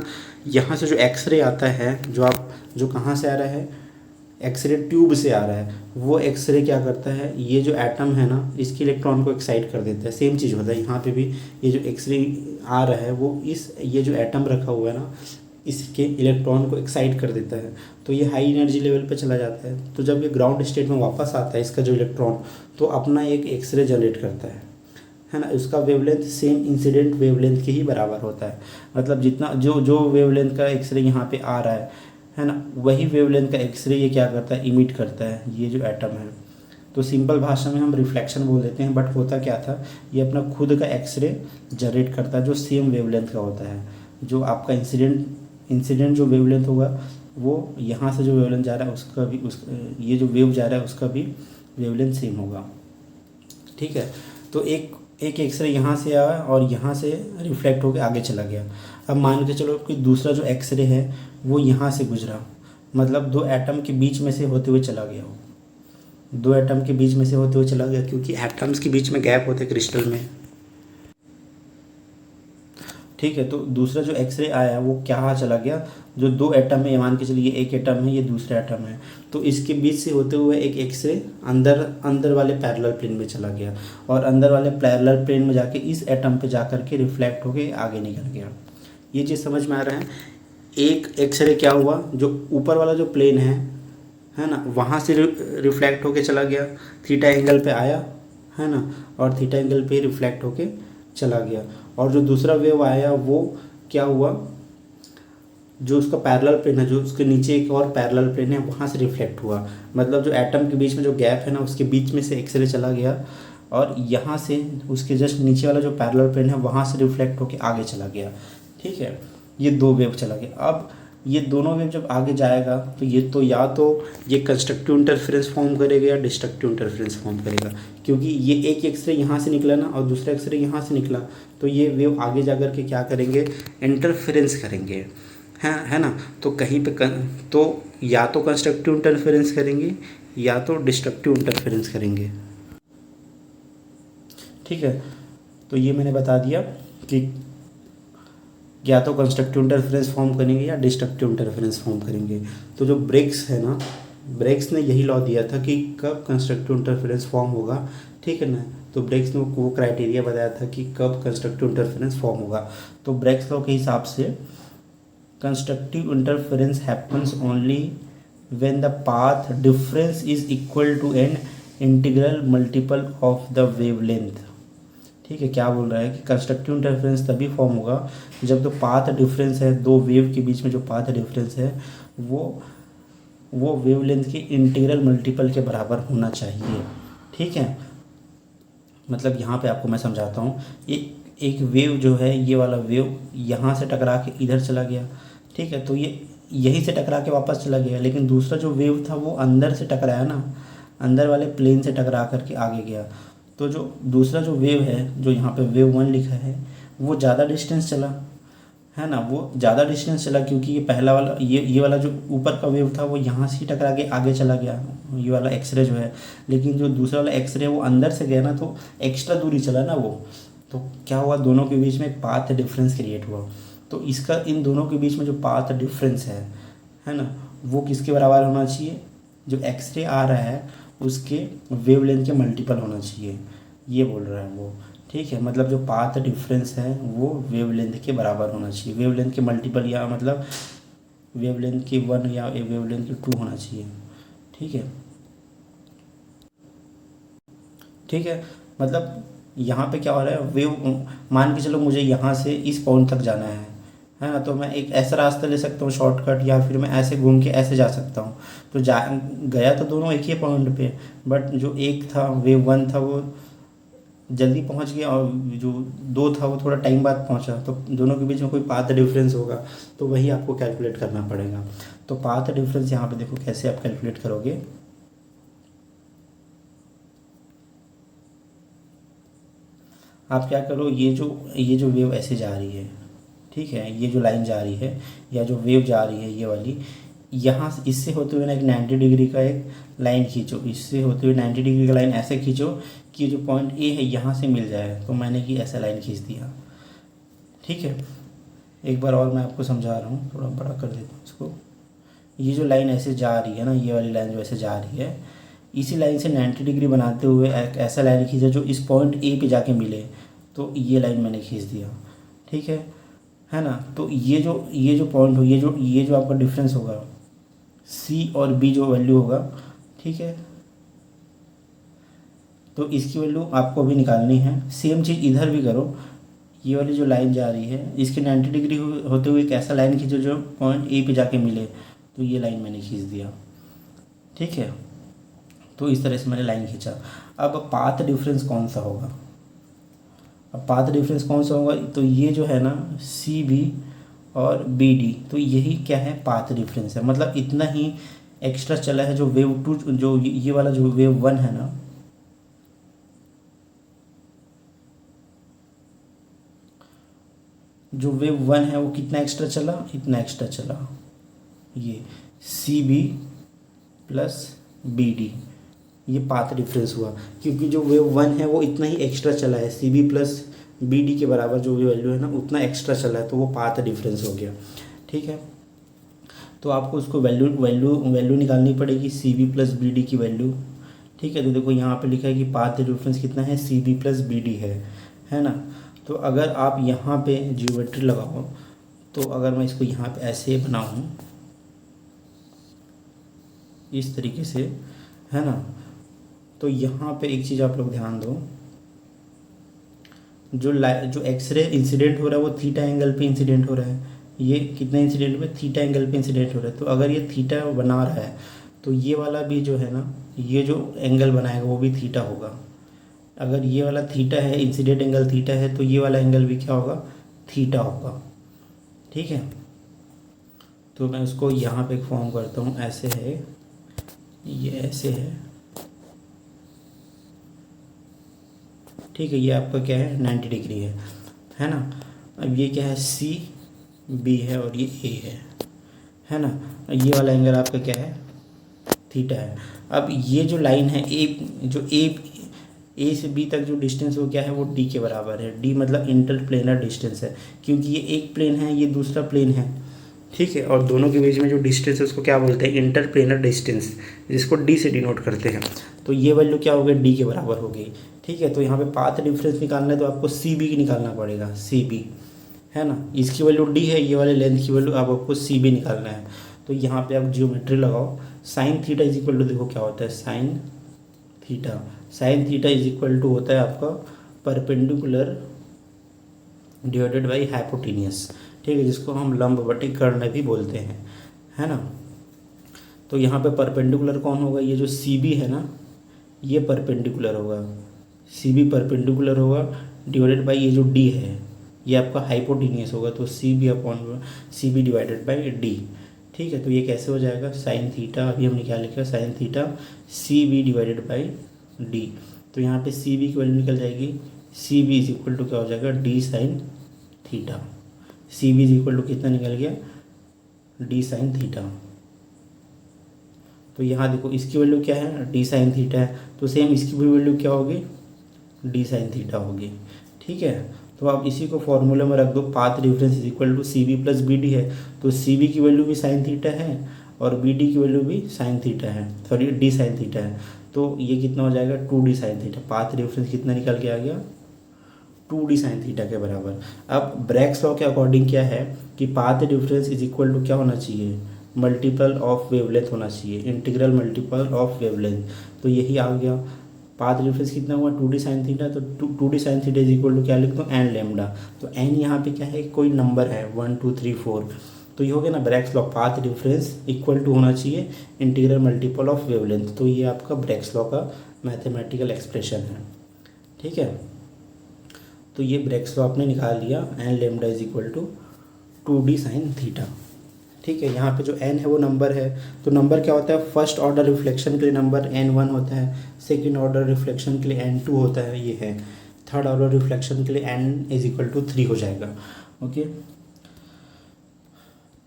यहाँ से जो एक्सरे आता है जो कहाँ से आ रहा है? एक्सरे ट्यूब से आ रहा है, वो एक्सरे क्या करता है, ये जो एटम है ना इसके इलेक्ट्रॉन को एक्साइट कर देता है। सेम चीज़ होता है यहाँ पे भी, ये जो एक्सरे आ रहा है वो ये जो एटम रखा हुआ है ना इसके इलेक्ट्रॉन को एक्साइट कर देता है, तो ये हाई एनर्जी लेवल पे चला जाता है। तो जब ये ग्राउंड स्टेट में वापस आता है इसका जो इलेक्ट्रॉन, तो अपना एक एक्सरे जनरेट करता है ना। उसका वेवलेंथ सेम इंसिडेंट वेवलेंथ के ही बराबर होता है। मतलब जितना जो वेवलेंथ का एक्सरे यहाँ पे आ रहा है ना, वही वेवलेंथ का एक्सरे ये क्या करता है, इमिट करता है ये जो एटम है। तो सिंपल भाषा में हम रिफ्लेक्शन बोल देते हैं, बट होता क्या था, ये अपना खुद का एक्सरे जनरेट करता है जो सेम वेवलेंथ का होता है। जो आपका इंसिडेंट जो वेवलेंथ होगा वो यहाँ से जो वेवलेंथ जा रहा है उसका भी ये जो वेव जा रहा है उसका भी वेवलेंथ सेम होगा। ठीक है, तो एक एक्सरे यहाँ से आया और यहाँ से रिफ्लेक्ट होकर आगे चला गया। अब मान के चलो कि दूसरा जो एक्सरे है वो यहाँ से गुजरा, मतलब दो एटम के बीच में से होते हुए चला गया। वो दो एटम के बीच में से होते हुए चला गया, क्योंकि एटम्स के बीच में गैप होते क्रिस्टल में। ठीक है, तो दूसरा जो एक्सरे आया वो क्या चला गया, जो दो एटम है, मान के चलिए एक एटम है ये दूसरा एटम है, तो इसके बीच से होते हुए एक एक्सरे अंदर वाले पैरेलल प्लेन में चला गया, और अंदर वाले पैरेलल प्लेन में जाके इस एटम पे जाकर के रिफ्लेक्ट होके आगे निकल गया। ये चीज़ समझ में आ रहा है। एक एक्सरे क्या हुआ, जो ऊपर वाला जो प्लेन है ना, वहाँ से रिफ्लेक्ट होके चला गया, थीटा एंगल पे आया है ना, और थीटा एंगल पे रिफ्लेक्ट होके चला गया। और जो दूसरा वेव आया वो क्या हुआ, जो उसका पैरेलल प्लेन है, जो उसके नीचे एक और पैरेलल प्लेन है, वहाँ से रिफ्लेक्ट हुआ। मतलब जो एटम के बीच में जो गैप है ना उसके बीच में से एक्सरे चला गया, और यहाँ से उसके जस्ट नीचे वाला जो पैरेलल प्लेन है वहाँ से रिफ्लेक्ट होकर आगे चला गया। ठीक है, ये दो वेव चला गया। अब ये दोनों वेव जब आगे जाएगा तो या तो ये कंस्ट्रक्टिव इंटरफेरेंस फॉर्म करेगा या डिस्ट्रक्टिव इंटरफेरेंस फॉर्म करेगा, क्योंकि ये एक एक्सरे यहाँ से निकला ना और दूसरा एक्सरे यहाँ से निकला, तो ये वेव आगे जा कर के क्या करेंगे, इंटरफेरेंस करेंगे, है ना। तो कहीं पे तो या तो कंस्ट्रक्टिव इंटरफेरेंस करेंगे या तो डिस्ट्रक्टिव इंटरफेरेंस करेंगे। ठीक है, तो ये मैंने बता दिया कि या तो कंस्ट्रक्टिव इंटरफेरेंस फॉर्म करेंगे या डिस्ट्रक्टिव इंटरफेरेंस फॉर्म करेंगे। तो जो ब्रेग्स है ना, ब्रेग्स ने यही लॉ दिया था कि कब कंस्ट्रक्टिव इंटरफेरेंस फॉर्म होगा। ठीक है ना, तो ब्रेग्स ने वो क्राइटेरिया बताया था कि कब कंस्ट्रक्टिव इंटरफेरेंस फॉर्म होगा। तो ब्रेग्स लॉ के हिसाब से constructive interference happens only when the path difference is equal to an integral multiple of the wavelength. ठीक है, क्या बोल रहा है कि कंस्ट्रक्टिव इंटरफेरेंस तभी फॉर्म होगा जब तो पाथ डिफरेंस है, दो वेव के बीच में जो पाथ डिफरेंस है वो वेवलेंथ के इंटीग्रल मल्टीपल के बराबर होना चाहिए। ठीक है, मतलब यहाँ पे आपको मैं समझाता हूँ। एक वेव जो है, ये वाला वेव यहाँ से टकरा के इधर चला गया। ठीक है, तो ये यहीं से टकरा के वापस चला गया, लेकिन दूसरा जो वेव था वो अंदर से टकराया ना, अंदर वाले प्लेन से टकरा करके आगे गया। तो जो दूसरा जो वेव है, जो यहाँ पे वेव 1 लिखा है, वो ज़्यादा डिस्टेंस चला, है ना, वो ज़्यादा डिस्टेंस चला, क्योंकि ये पहला वाला ये वाला जो ऊपर का वेव था वो यहाँ से टकरा के आगे चला गया, ये वाला एक्सरे जो है। लेकिन जो दूसरा वाला एक्सरे वो अंदर से गया ना, तो एक्स्ट्रा दूरी चला ना वो, तो क्या हुआ, दोनों के बीच में पाथ डिफरेंस क्रिएट हुआ। तो इसका इन दोनों के बीच में जो पाथ डिफरेंस है ना, वो किसके बराबर होना चाहिए, जो एक्सरे आ रहा है उसके वेवलेंथ के मल्टीपल होना चाहिए, ये बोल रहा है वो। ठीक है, मतलब जो पाथ डिफरेंस है वो वेवलेंथ के बराबर होना चाहिए, वेवलेंथ के मल्टीपल, या मतलब वेवलेंथ के 1 या वेवलेंथ के 2 होना चाहिए। ठीक है, ठीक है, मतलब यहाँ पे क्या हो रहा है, वेव मान के चलो मुझे यहाँ से इस पॉइंट तक जाना है ना, तो मैं एक ऐसा रास्ता ले सकता हूँ शॉर्टकट, या फिर मैं ऐसे घूम के ऐसे जा सकता हूँ। तो गया तो दोनों एक ही पॉइंट पे, बट जो एक था वेव 1 था वो जल्दी पहुँच गया, और जो 2 था वो थोड़ा टाइम बाद पहुँचा, तो दोनों के बीच में कोई पाथ डिफरेंस होगा, तो वही आपको कैलकुलेट करना पड़ेगा। तो पाथ डिफरेंस यहाँ पे देखो कैसे आप कैलकुलेट करोगे। आप क्या करो, ये जो वेव ऐसे जा रही है, ठीक है, ये जो लाइन जा रही है या जो वेव जा रही है ये वाली, यहाँ से इससे होते हुए ना एक 90 डिग्री का एक लाइन खींचो, इससे होते हुए 90 डिग्री का लाइन ऐसे खींचो कि जो पॉइंट ए है यहाँ से मिल जाए। तो मैंने कि ऐसा लाइन खींच दिया। ठीक है, एक बार और मैं आपको समझा रहा हूँ, थोड़ा बड़ा कर देता हूँ इसको। ये जो लाइन ऐसे जा रही है ना, ये वाली लाइन जो ऐसे जा रही है, इसी लाइन से 90 डिग्री बनाते हुए एक ऐसा लाइन खींचा जो इस पॉइंट ए पे जाके मिले, तो ये लाइन मैंने खींच दिया। ठीक है ना। तो ये जो पॉइंट हो, ये जो आपका डिफरेंस होगा सी और बी जो वैल्यू होगा, ठीक है, तो इसकी वैल्यू आपको भी निकालनी है। सेम चीज़ इधर भी करो, ये वाली जो लाइन जा रही है इसके 90 डिग्री होते हुए एक ऐसा लाइन खींचो जो पॉइंट ए पे जाके मिले, तो ये लाइन मैंने खींच दिया। ठीक है, तो इस तरह से मैंने लाइन खींचा। अब पाथ डिफरेंस कौन सा होगा, अब पाथ डिफरेंस कौन सा होगा, तो ये जो है ना सी बी और बी डी, तो यही क्या है, पाथ डिफरेंस है। मतलब इतना ही एक्स्ट्रा चला है जो वेव टू, जो ये वाला जो वेव वन है ना, जो वेव वन है वो कितना एक्स्ट्रा चला, इतना एक्स्ट्रा चला, ये C B plus B D, ये पाथ डिफरेंस हुआ। क्योंकि जो वेव वन है वो इतना ही एक्स्ट्रा चला है, C B plus B D के बराबर जो भी वैल्यू है ना उतना एक्स्ट्रा चला है, तो वो पाथ डिफरेंस हो गया। ठीक है, तो आपको उसको वैल्यू वैल्यू वैल्यू निकालनी पड़ेगी, C B plus B D की वैल्यू। ठीक है, तो देखो यहाँ पे लिखा है कि पाथ डिफरेंस कितना है, C B plus B D है ना। तो अगर आप यहाँ पे ज्योमेट्री लगाओ, तो अगर मैं इसको यहाँ पे ऐसे बनाऊँ इस तरीके से, है ना, तो यहाँ पे एक चीज़ आप लोग ध्यान दो, जो एक्सरे इंसिडेंट हो रहा है वो थीटा एंगल पे इंसिडेंट हो रहा है। ये कितना इंसिडेंट पे, थीटा एंगल पे इंसिडेंट हो रहा है। तो अगर ये थीटा बना रहा है तो ये वाला भी जो है ना, ये जो एंगल बनाएगा वो भी थीटा होगा। अगर ये वाला थीटा है, इंसिडेंट एंगल थीटा है, तो ये वाला एंगल भी क्या होगा, थीटा होगा। ठीक है, तो मैं उसको यहाँ पे फॉर्म करता हूँ, ऐसे है, ये ऐसे है। ठीक है, ये आपका क्या है, 90 डिग्री है ना। अब ये क्या है, सी बी है और ये ए है ना। ये वाला एंगल आपका क्या है, थीटा है। अब ये जो लाइन है ए से बी तक जो डिस्टेंस वो क्या है, वो डी के बराबर है। डी मतलब इंटरप्लेनर डिस्टेंस है, क्योंकि ये एक प्लेन है, ये दूसरा प्लेन है। ठीक है, और दोनों के बीच में जो डिस्टेंस है उसको क्या बोलते हैं, इंटरप्लेनर डिस्टेंस, जिसको डी से डिनोट करते हैं। तो ये वैल्यू क्या हो गई, डी के बराबर हो गई। ठीक है, तो यहाँ पे पाथ डिफरेंस निकालना है तो आपको सी बी निकालना पड़ेगा, सी बी, है ना। इसकी वैल्यू डी है, ये वाले लेंथ की वैल्यू आपको सी बी निकालना है। तो यहाँ पे आप जियोमेट्री लगाओ, sine theta is equal to, देखो क्या होता है, sine theta is equal to होता है आपका परपेंडिकुलर डिवाइडेड बाई हाइपोटेनियस। ठीक है, जिसको हम लंबवती कर्ण भी बोलते हैं, है ना। तो यहाँ पे परपेंडिकुलर कौन होगा, ये जो सी बी है ना, ये परपेंडिकुलर होगा, सी बी परपेंडिकुलर होगा, डिवाइडेड बाई ये जो डी है ये आपका हाइपोटेनियस होगा, तो C B upon C B divided by D. ठीक है, तो ये कैसे हो जाएगा, साइन थीटा, अभी हमने क्या लिखा, sine theta C B divided by D. तो यहाँ पे सी बी की वैल्यू निकल जाएगी, C B is equal to क्या हो जाएगा, D sine theta. C B is equal to कितना निकल गया, डी साइन थीटा। तो यहाँ देखो इसकी वैल्यू क्या है, डी साइन थीटा है, तो सेम इसकी भी वैल्यू क्या होगी, डी साइन थीटा होगी। ठीक है, तो आप इसी को फॉर्मूले में रख दो, path difference is equal to C B plus B D है, तो सी बी की वैल्यू भी साइन थीटा है और बी डी की वैल्यू भी साइन थीटा है, सॉरी डी साइन थीटा है। तो ये कितना हो जाएगा, 2d sine theta. Path difference कितना निकल के आ गया, 2d साइन थीटा के बराबर। अब ब्रैग्स लॉ के अकॉर्डिंग क्या है कि path difference is equal to क्या होना चाहिए, मल्टीपल ऑफ वेवलेंथ होना चाहिए, इंटीग्रल मल्टीपल ऑफ वेवलेंथ। तो यही आ गया, पाथ डिफरेंस कितना हुआ, 2d साइन थीटा। तो 2d sine theta is equal to क्या लिख दो, एन लेमडा। तो एन यहाँ पे क्या है, कोई नंबर है, 1 2 3 4। तो ये हो गया ना Bragg's law, path difference equal to होना चाहिए इंटीग्रल मल्टीपल ऑफ वेवलेंथ। तो ये आपका ब्रैग्स लॉ का मैथमेटिकल एक्सप्रेशन है। ठीक है, तो ये ब्रैग्स लॉ आपने निकाल लिया, n lambda is equal to 2d sine theta. ठीक है, यहाँ पे जो n है वो नंबर है, तो नंबर क्या होता है, फर्स्ट ऑर्डर रिफ्लेक्शन के लिए नंबर n1 होता है, सेकंड ऑर्डर रिफ्लेक्शन के लिए n2 होता है, ये है, थर्ड ऑर्डर रिफ्लेक्शन के लिए n इज इक्वल टू 3 हो जाएगा। ओके,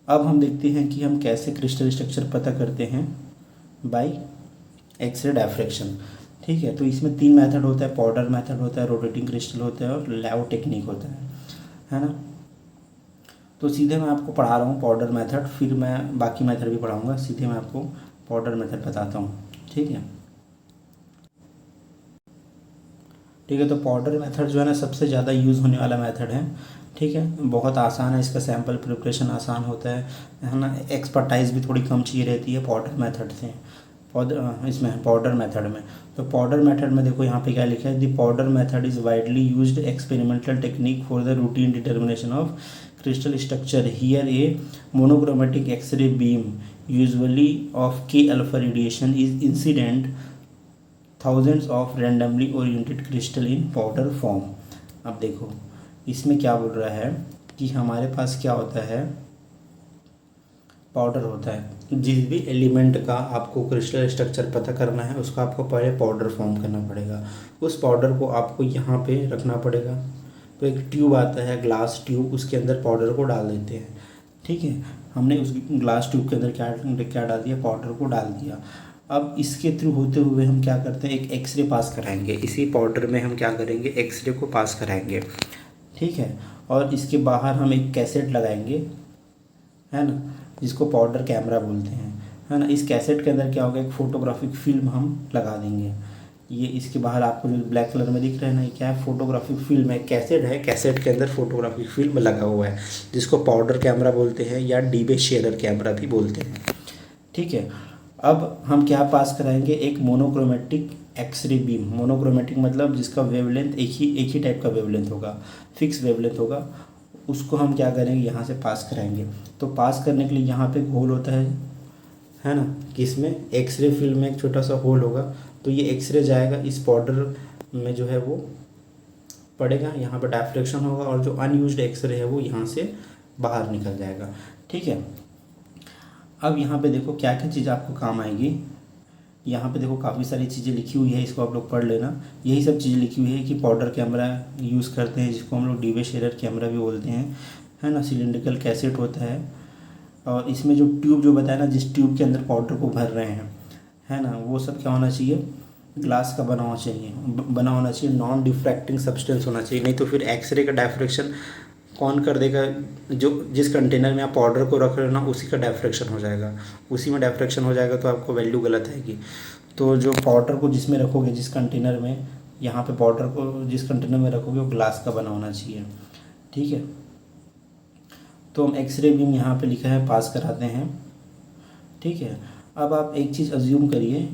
अब हम देखते हैं कि हम कैसे क्रिस्टल स्ट्रक्चर पता करते हैं बाय एक्सरे डायफ्रैक्शन। ठीक है, तो इसमें 3 मेथड होता है, पाउडर मेथड होता है, रोटेटिंग क्रिस्टल होता है और लैव टेक्निक होता है ना। तो सीधे मैं आपको पढ़ा रहा हूँ पाउडर मेथड, फिर मैं बाकी मेथड भी पढ़ाऊँगा। सीधे मैं आपको पाउडर मेथड बताता हूँ, ठीक है। ठीक है, तो पाउडर मेथड जो है ना सबसे यूज़ होने वाला मेथड है, ठीक है। बहुत आसान है, इसका सैम्पल प्रिपरेशन आसान होता है ना। एक्सपर्टाइज भी थोड़ी कम चाहिए रहती है पाउडर मेथड से, इसमें पाउडर मेथड में। तो पाउडर मेथड में देखो यहाँ पे क्या लिखा है, the powder method is widely used experimental technique for the routine determination of crystal structure. Here a monochromatic X-ray beam usually of K alpha radiation is incident thousands of randomly oriented crystal in powder form. अब देखो इसमें क्या बोल रहा है कि हमारे पास क्या होता है, पाउडर होता है। जिस भी एलिमेंट का आपको क्रिस्टल स्ट्रक्चर पता करना है उसका आपको पहले पाउडर फॉर्म करना पड़ेगा। उस पाउडर को आपको यहाँ पे रखना पड़ेगा। तो एक ट्यूब आता है, ग्लास ट्यूब, उसके अंदर पाउडर को डाल देते हैं, ठीक है। हमने उस ग्लास ट्यूब के अंदर क्या डाल दिया, पाउडर को डाल दिया। अब इसके थ्रू होते हुए हम क्या करते हैं, एक एक्सरे पास कराएंगे। इसी पाउडर में हम क्या करेंगे, एक्सरे को पास कराएंगे, ठीक है। और इसके बाहर हम एक कैसेट लगाएंगे, है ना, जिसको पाउडर कैमरा बोलते हैं, है ना। इस कैसेट के अंदर क्या होगा, एक फोटोग्राफिक फिल्म हम लगा देंगे। ये इसके बाहर आपको जो ब्लैक कलर में दिख रहा है ना, ये क्या है, फोटोग्राफिक फिल्म है, कैसेट है। कैसेट के अंदर फोटोग्राफिक फिल्म लगा हुआ है, जिसको पाउडर कैमरा बोलते हैं या डीबे शेयर कैमरा भी बोलते हैं, ठीक है। अब हम क्या पास कराएंगे, एक मोनोक्रोमेटिक एक्सरे बीम। मोनोक्रोमेटिक मतलब जिसका वेवलेंथ एक ही टाइप का वेवलेंथ होगा, फिक्स वेवलेंथ होगा, उसको हम क्या करेंगे, यहाँ से पास कराएंगे। तो पास करने के लिए यहाँ पे होल होता है ना, किसमें, एक्सरे फिल्म में एक छोटा सा होल होगा। तो ये एक्सरे जाएगा इस पाउडर में, जो है वो पड़ेगा, यहाँ पर डायफ्रेक्शन होगा और जो अनयूज्ड एक्सरे है वो यहाँ से बाहर निकल जाएगा, ठीक है। अब यहाँ पे देखो क्या क्या चीज़ आपको काम आएगी। यहाँ पे देखो काफ़ी सारी चीज़ें लिखी हुई है, इसको आप लोग पढ़ लेना। यही सब चीज़ें लिखी हुई है कि पाउडर कैमरा यूज़ करते हैं, जिसको हम लोग डीबे शेयर कैमरा भी बोलते हैं, है ना। सिलिंड्रिकल कैसेट होता है, और इसमें जो ट्यूब जो बताया ना, जिस ट्यूब के अंदर पाउडर को भर रहे हैं, है ना, वो सब क्या होना चाहिए, ग्लास का बना होना चाहिए, नॉन डिफ्रैक्टिंग सब्सटेंस होना चाहिए। नहीं तो फिर एक्सरे का डायफ्रेक्शन कौन कर देगा, जो जिस कंटेनर में आप पाउडर को रख रहे हो ना, उसी का डायफ्रेक्शन हो जाएगा। उसी में डायफ्रेक्शन हो जाएगा तो आपको वैल्यू गलत आएगी। तो जो पाउडर को जिसमें रखोगे, जिस कंटेनर में, यहाँ पे पाउडर को जिस कंटेनर में रखोगे वो ग्लास का बना होना चाहिए, ठीक है। तो हम एक्सरे बीम यहाँ पे लिखा है, पास कराते हैं, ठीक है। अब आप एक चीज़ अज्यूम करिए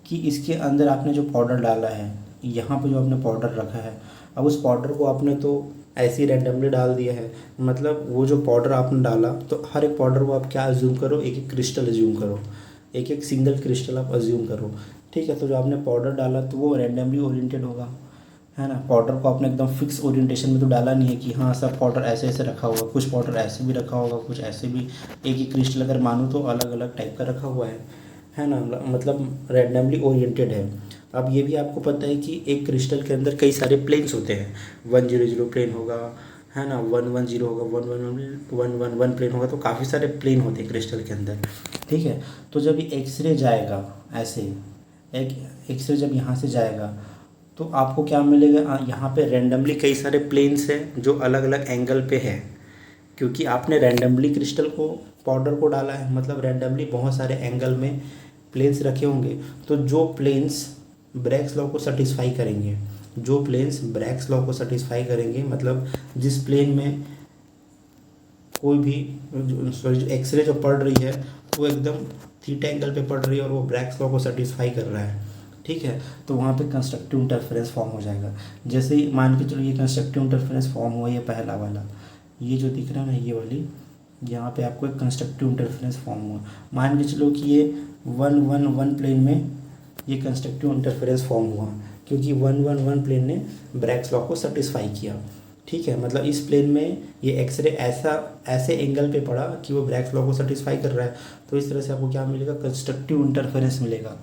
कि इसके अंदर आपने जो पाउडर डाला है, यहाँ पे जो आपने पाउडर रखा है, अब उस पाउडर को आपने तो ऐसे ही रैंडमली डाल दिया है। मतलब वो जो पाउडर आपने डाला, तो हर एक पाउडर को आप क्या अज्यूम करो, एक एक क्रिस्टल अज्यूम करो, एक एक सिंगल क्रिस्टल आप अज्यूम करो, ठीक है। तो जो आपने पाउडर डाला तो वो रैंडमली ओरिएंटेड होगा, है ना। पाउडर को आपने एकदम फिक्स ओरिएंटेशन में तो डाला नहीं है कि हाँ सब पाउडर ऐसे ऐसे रखा होगा, कुछ पाउडर ऐसे भी रखा होगा, कुछ ऐसे भी। एक ही क्रिस्टल अगर मानूँ तो अलग अलग टाइप का रखा हुआ है ना, मतलब रैंडमली ओरिएंटेड है। अब ये भी आपको पता है कि एक क्रिस्टल के अंदर कई सारे प्लेन्स होते हैं, 100 प्लेन होगा, है ना, 110 होगा, 111 प्लेन होगा। तो काफ़ी सारे प्लेन होते हैं क्रिस्टल के अंदर, ठीक है। तो जब ये एक्सरे जाएगा, ऐसे एक एक्सरे जब यहाँ से जाएगा तो आपको क्या मिलेगा, यहाँ पे रैंडमली कई सारे प्लेन्स हैं जो अलग अलग एंगल पे है, क्योंकि आपने रैंडमली क्रिस्टल को, पाउडर को डाला है, मतलब रैंडमली बहुत सारे एंगल में प्लेन्स रखे होंगे। तो जो प्लेन्स ब्रैग्स लॉ को सेटिस्फाई करेंगे, जो प्लेन्स ब्रैग्स लॉ को सेटिस्फाई करेंगे, मतलब जिस प्लेन में कोई भी जो एक्सरे जो पड़ रही है वो एकदम थीटा एंगल पे पड़ रही है और वो ब्रैग्स लॉ को सेटिस्फाई कर रहा है, ठीक है। तो वहाँ पे कंस्ट्रक्टिव इंटरफेरेंस फॉर्म हो जाएगा। जैसे ही मान के चलो ये कंस्ट्रक्टिव इंटरफेरेंस फॉर्म हुआ, ये पहला वाला, ये जो दिख रहा है ना, ये वाली, यहाँ पे आपको एक कंस्ट्रक्टिव इंटरफेरेंस फॉर्म हुआ। मान के चलो कि ये 111 प्लेन में ये कंस्ट्रक्टिव इंटरफेरेंस फॉर्म हुआ, क्योंकि 111 प्लेन ने ब्रैग्स लॉ को सेटिस्फाई किया, ठीक है। मतलब इस प्लेन में ये एक्सरे ऐसे एंगल पे पड़ा कि वो ब्रैग्स लॉ को सेटिस्फाई कर रहा है। तो इस तरह से आपको क्या मिलेगा, कंस्ट्रक्टिव इंटरफेरेंस मिलेगा।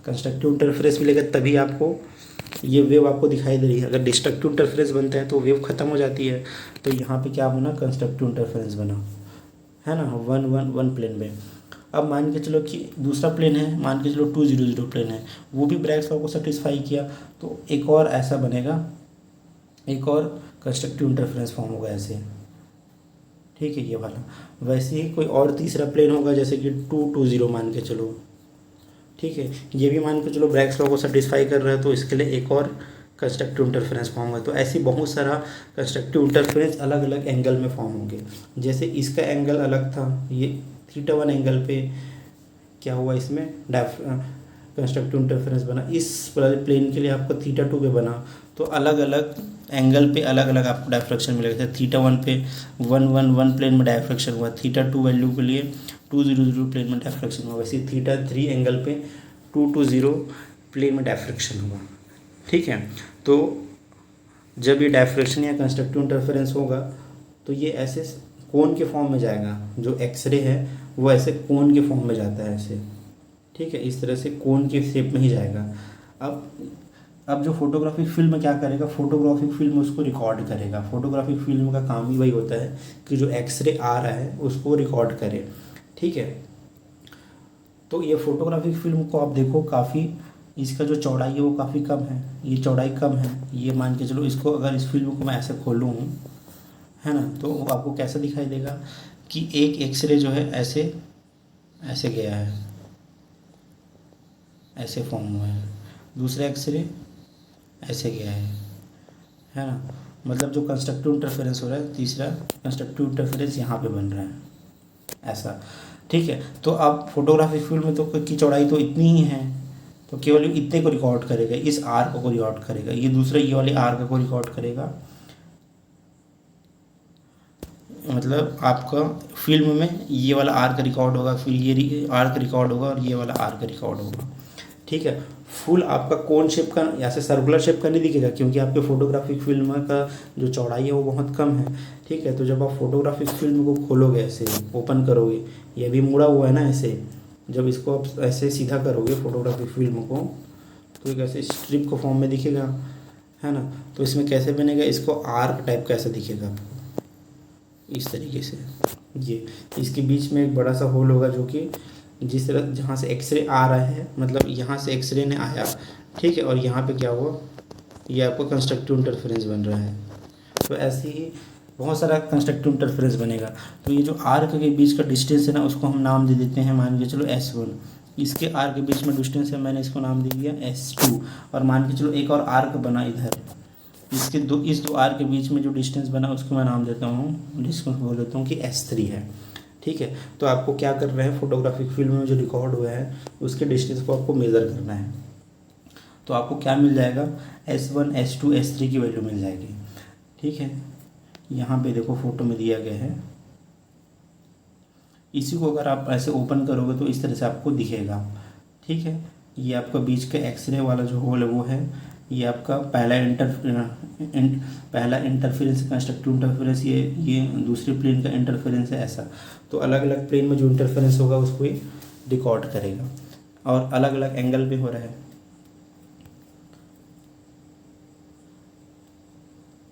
कंस्ट्रक्टिव इंटरफेरेंस मिलेगा तभी आपको ये वेव आपको दिखाई दे रही है। अगर डिस्ट्रक्टिव इंटरफेरेंस बनता है तो वेव खत्म हो जाती है। तो यहाँ पे क्या बना, कंस्ट्रक्टिव इंटरफेरेंस बना, है ना, 111 प्लेन में। अब मान के चलो कि दूसरा प्लेन है, मान के चलो 200 प्लेन है, वो भी ब्रैग्स लॉ को सेटिस्फाई किया, तो एक और ऐसा बनेगा, एक और कंस्ट्रक्टिव इंटरफेरेंस फॉर्म होगा ऐसे, ठीक है, ये वाला। वैसे ही कोई और तीसरा प्लेन होगा, जैसे कि 2 2 0 मान के चलो, ठीक है, ये भी मान के चलो ब्रैग्स लॉ को सेटिस्फाई कर रहा है, तो इसके लिए एक और कंस्ट्रक्टिव इंटरफेरेंस फॉर्म होगा। तो ऐसी बहुत सारा कंस्ट्रक्टिव इंटरफेरेंस अलग अलग एंगल में फॉर्म होंगे। जैसे इसका एंगल अलग था, ये θ1 एंगल पे क्या हुआ, इसमें कंस्ट्रक्टिव इंटरफेरेंस बना। इस प्लेन के लिए आपको θ2 पे बना, तो अलग अलग एंगल पे अलग अलग आपको डायफ्रेक्शन मिलेगा। जैसे θ1 पे 1 1 1 प्लेन में डायफ्रेक्शन हुआ, θ2 वैल्यू के लिए 2 0 0 प्लेन में डायफ्रेक्शन हुआ, वैसे θ3 एंगल पे 2 2 0 प्लेन में डायफ्रेक्शन हुआ। ठीक है, तो जब ये डायफ्रेक्शन या कंस्ट्रक्टिव इंटरफेरेंस होगा तो ये ऐसे कोन के फॉर्म में जाएगा। जो एक्सरे है वो ऐसे कोन के फॉर्म में जाता है ऐसे, ठीक है, इस तरह से कोन के शेप में ही जाएगा। अब जो फोटोग्राफिक फिल्म क्या करेगा, फोटोग्राफिक फिल्म उसको रिकॉर्ड करेगा। फोटोग्राफिक फिल्म का काम ही वही होता है कि जो एक्सरे आ रहा है उसको रिकॉर्ड करे। ठीक है, तो ये फोटोग्राफिक फिल्म को आप देखो, काफ़ी इसका जो चौड़ाई है वो काफ़ी कम है, ये चौड़ाई कम है। ये मान के चलो, इसको अगर इस फिल्म को मैं ऐसे खोलूँ, है ना, तो आपको कैसा दिखाई देगा कि एक एक्सरे जो है ऐसे ऐसे गया है, ऐसे फॉर्म हुआ है, दूसरा एक्सरे ऐसे गया है ना। मतलब जो कंस्ट्रक्टिव इंटरफेरेंस हो रहा है, तीसरा कंस्ट्रक्टिव इंटरफेरेंस यहाँ पे बन रहा है ऐसा। ठीक है, तो अब फोटोग्राफिक फिल्म में तो की चौड़ाई तो इतनी ही है, तो केवल इतने को रिकॉर्ड करेगा, इस आर्क को रिकॉर्ड करेगा। ये दूसरा ये वाले आर्क को रिकॉर्ड करेगा। मतलब आपका फिल्म में ये वाला आर्क रिकॉर्ड होगा, फिर ये आर्क रिकॉर्ड होगा और ये वाला आर्क रिकॉर्ड होगा। ठीक है, फुल आपका कोन शेप का या से सर्कुलर शेप का नहीं दिखेगा, क्योंकि आपके फोटोग्राफिक फिल्म का जो चौड़ाई है वो बहुत कम है। ठीक है, तो जब आप फोटोग्राफिक फिल्म को खोलोगे, ऐसे ओपन करोगे, ये भी मुड़ा हुआ है ना ऐसे, जब इसको आप ऐसे सीधा करोगे फोटोग्राफिक फिल्म को, तो एक ऐसे स्ट्रिप को फॉर्म में दिखेगा, है ना। तो इसमें कैसे बनेगा, इसको आर्क टाइप का ऐसा दिखेगा आपको, इस तरीके से। ये इसके बीच में एक बड़ा सा होल होगा, जो कि जिस तरह जहाँ से एक्सरे आ रहा है, मतलब यहाँ से एक्सरे ने आया, ठीक है, और यहाँ पे क्या हुआ, ये आपको कंस्ट्रक्टिव इंटरफेरेंस बन रहा है। तो ऐसे ही बहुत सारा कंस्ट्रक्टिव इंटरफेरेंस बनेगा। तो ये जो आर्क के बीच का डिस्टेंस है ना, उसको हम नाम दे देते हैं, मान के चलो S1। इसके आर्क के बीच में डिस्टेंस है, मैंने इसको नाम दे दिया S2। और मान के चलो एक और आर्क बना इधर, इस दो आर्क के बीच में जो डिस्टेंस बना उसको मैं नाम देता हूँ, डिस्टेंस बोल देता हूँ कि S3 है। ठीक है, तो आपको क्या कर रहे हैं, फोटोग्राफिक फिल्म में जो रिकॉर्ड हुआ है उसके डिस्टेंस को आपको मेज़र करना है। तो आपको क्या मिल जाएगा, S1 S2 S3 की वैल्यू मिल जाएगी। ठीक है, यहाँ पे देखो फोटो में दिया गया है, इसी को अगर आप ऐसे ओपन करोगे तो इस तरह से आपको दिखेगा। ठीक है, ये आपका बीच का एक्सरे वाला जो होल है वो है, ये आपका पहला इंटरफेरेंस, कंस्ट्रक्टिव इंटरफेरेंस, ये दूसरे प्लेन का इंटरफेरेंस है ऐसा। तो अलग अलग प्लेन में जो इंटरफेरेंस होगा उसको ये रिकॉर्ड करेगा, और अलग अलग एंगल पे हो रहा है।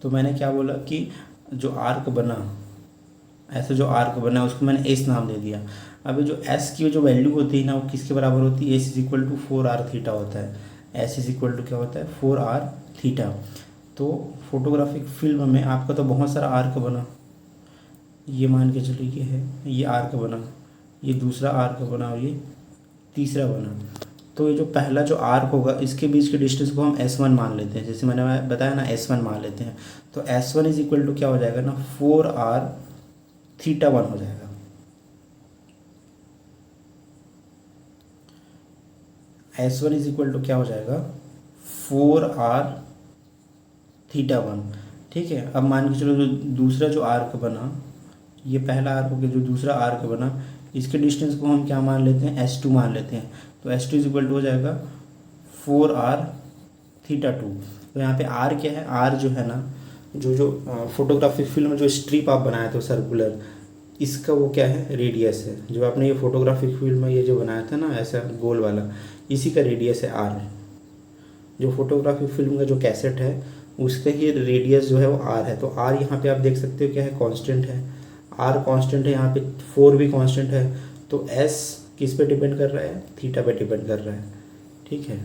तो मैंने क्या बोला कि जो आर्क बना, ऐसे जो आर्क बना उसको मैंने एस नाम दे दिया। अभी जो एस की जो वैल्यू होती है ना, वो किसके बराबर होती है, S is equal to 4r theta होता है। एस इज इक्वल टू क्या होता है, 4r थीटा। तो फोटोग्राफिक फिल्म में आपका तो बहुत सारा आर्क बना, ये मान के चलो ये है, ये आर्क बना, ये दूसरा आर्क बना और ये तीसरा बना। तो ये जो पहला जो आर्क होगा इसके बीच के डिस्टेंस को हम S1 मान लेते हैं, जैसे मैंने बताया ना, S1 मान लेते हैं। तो S1 इज इक्वल टू क्या हो जाएगा ना, 4r थीटा 1 हो जाएगा। S1 इज इक्वल टू क्या हो जाएगा, 4r थीटा 1। ठीक है, अब मान के चलो जो दूसरा जो आर्क बना, ये पहला आर्क हो गया, जो दूसरा आर्क बना इसके डिस्टेंस को हम क्या मान लेते हैं, S2 मान लेते हैं। तो S2 इज इक्वल टू हो जाएगा 4r थीटा 2। तो यहाँ पे R क्या है, R जो है ना, जो फोटोग्राफिक फिल्म में जो स्ट्रिप आप बनाए थे सर्कुलर, इसका वो क्या है, रेडियस है। जो आपने ये फोटोग्राफिक फिल्म में ये जो बनाया था ना ऐसा गोल वाला, इसी का रेडियस है R। जो फोटोग्राफिक फिल्म का जो कैसेट है उसका ही रेडियस जो है वो R है। तो R यहाँ पे आप देख सकते हो क्या है, कांस्टेंट है। R कांस्टेंट है, यहाँ पे 4 भी कांस्टेंट है। तो S किस पे डिपेंड कर रहा है, थीटा पे डिपेंड कर रहा है। ठीक है,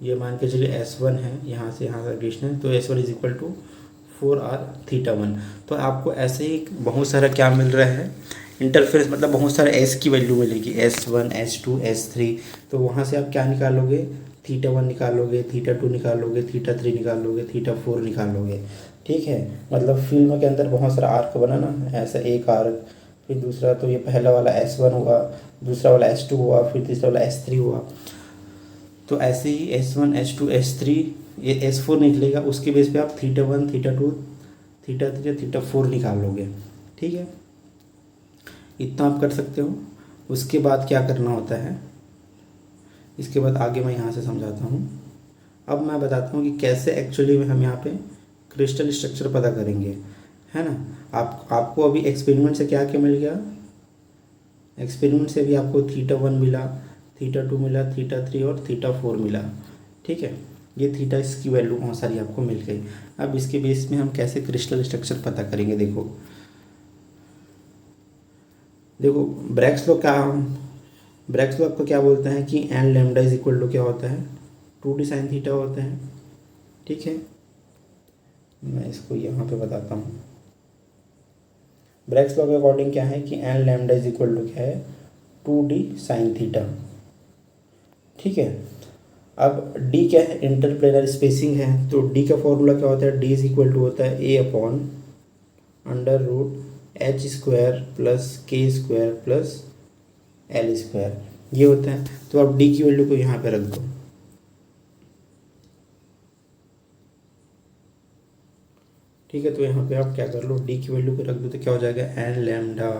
ये मान के चलिए S1 है, यहाँ से यहाँ का डिस्टेंस, तो S1 is equal to 4 R theta 1। तो आपको ऐसे ही बहुत सारा क्या मिल रहा है, इंटरफेरेंस, मतलब बहुत सारे एस की वैल्यू मिलेगी, S1 S2 S3। तो वहाँ से आप क्या निकालोगे, थीटा 1 निकालोगे, थीटा 2 निकालोगे, थीटा 3 निकालोगे, थीटा 4 निकालोगे। ठीक है, मतलब फिल्म के अंदर बहुत सारा आर्क बना ना, ऐसा एक आर्क, फिर दूसरा, तो ये पहला वाला S1 हुआ, दूसरा वाला S2 हुआ, फिर तीसरा वाला S3 हुआ। तो ऐसे ही S1 S2 S3, ये S4 निकलेगा, उसके बेस पे आप थीटा 1 थीटा 2 थीटा 3 थीटा 4 निकालोगे। ठीक है, इतना आप कर सकते हो। उसके बाद क्या करना होता है, इसके बाद आगे मैं यहाँ से समझाता हूँ। अब मैं बताता हूँ कि कैसे एक्चुअली में हम यहाँ पे क्रिस्टल स्ट्रक्चर पता करेंगे, है ना। आपको अभी एक्सपेरिमेंट से क्या क्या मिल गया, एक्सपेरिमेंट से भी आपको थीटा 1 मिला, थीटा 2 मिला, थीटा 3 और थीटा 4 मिला। ठीक है, ये थीटा इसकी वैल्यू बहुत सारी आपको मिल गई। अब इसके बेस में हम कैसे क्रिस्टल स्ट्रक्चर पता करेंगे, देखो देखो ब्रैक्स लॉ क्या, ब्रैक्स लॉ आपको क्या बोलते हैं कि n lambda is equal to क्या होता है, 2d साइन थीटा होता है। ठीक है, मैं इसको यहाँ पे बताता हूँ। ब्रैक्स लॉ के अकॉर्डिंग क्या है कि n lambda is equal to क्या है, 2d साइन थीटा। ठीक है, अब d क्या है, इंटरप्लेनर स्पेसिंग है, तो d का फॉर्मूला क्या होता है, d इज इक्वल टू होता है a upon under root h square plus k square plus l square, ये होता है। तो आप d की वैल्यू को यहाँ पे रख दो। ठीक है, तो यहाँ पे आप क्या कर लो, d की वैल्यू को रख दो, तो क्या हो जाएगा, एन लैम्डा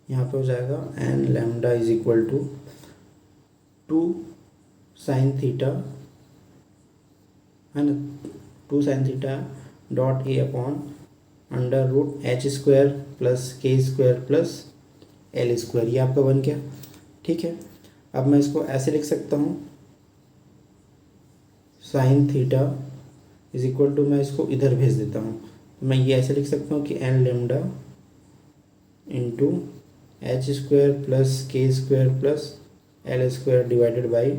यहाँ पे हो जाएगा n lambda is equal to 2 sine theta, है ना, 2 sine theta dot a upon under root h square plus k square plus l square, ये आपका बन गया। ठीक है, अब मैं इसको ऐसे लिख सकता हूँ, sine theta is equal to, मैं इसको इधर भेज देता हूँ, मैं ये ऐसे लिख सकता हूँ कि n lambda into h square plus k square plus l square divided by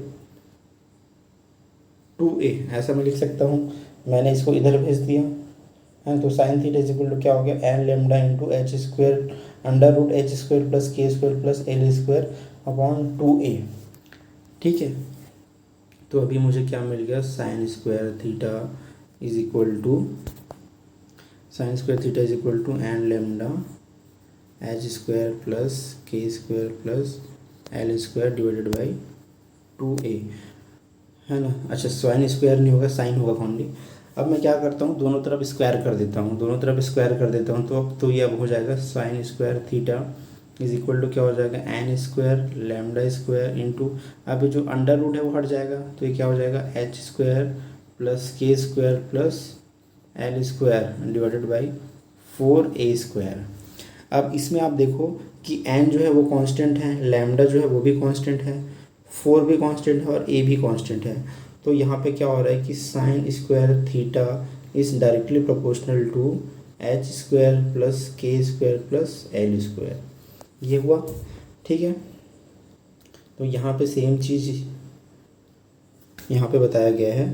2a, ऐसा मैं लिख सकता हूँ। मैंने इसको इधर भेज दिया है, तो sine theta is equal to क्या हो गया, n lambda into h square under root h square plus k square plus l square upon 2a। ठीक है, तो अभी मुझे क्या मिल गया, sine square theta is equal to, sine square theta is equal to n lambda h square plus k square plus l square divided by 2a, है ना। अच्छा, साइन स्क्वायर नहीं होगा, साइन होगा ओनली। अब मैं क्या करता हूँ, दोनों तरफ स्क्वायर कर देता हूँ, दोनों तरफ स्क्वायर कर देता हूँ, तो अब तो ये अब हो जाएगा sine square theta is equal to क्या हो जाएगा, n square lambda square into, अब जो अंडर रूट है वो हट जाएगा, तो ये क्या हो जाएगा, H square plus k square plus l square divided by 4a square. अब इसमें आप देखो कि एन जो है वो कांस्टेंट है, लैम्डा जो है वो भी कांस्टेंट है, 4 भी कांस्टेंट है और ए भी कांस्टेंट है। तो यहाँ पे क्या हो रहा है कि sine square theta is directly proportional to h square plus k square plus l square, ये हुआ। ठीक है, तो यहाँ पे सेम चीज़ यहाँ पे बताया गया है,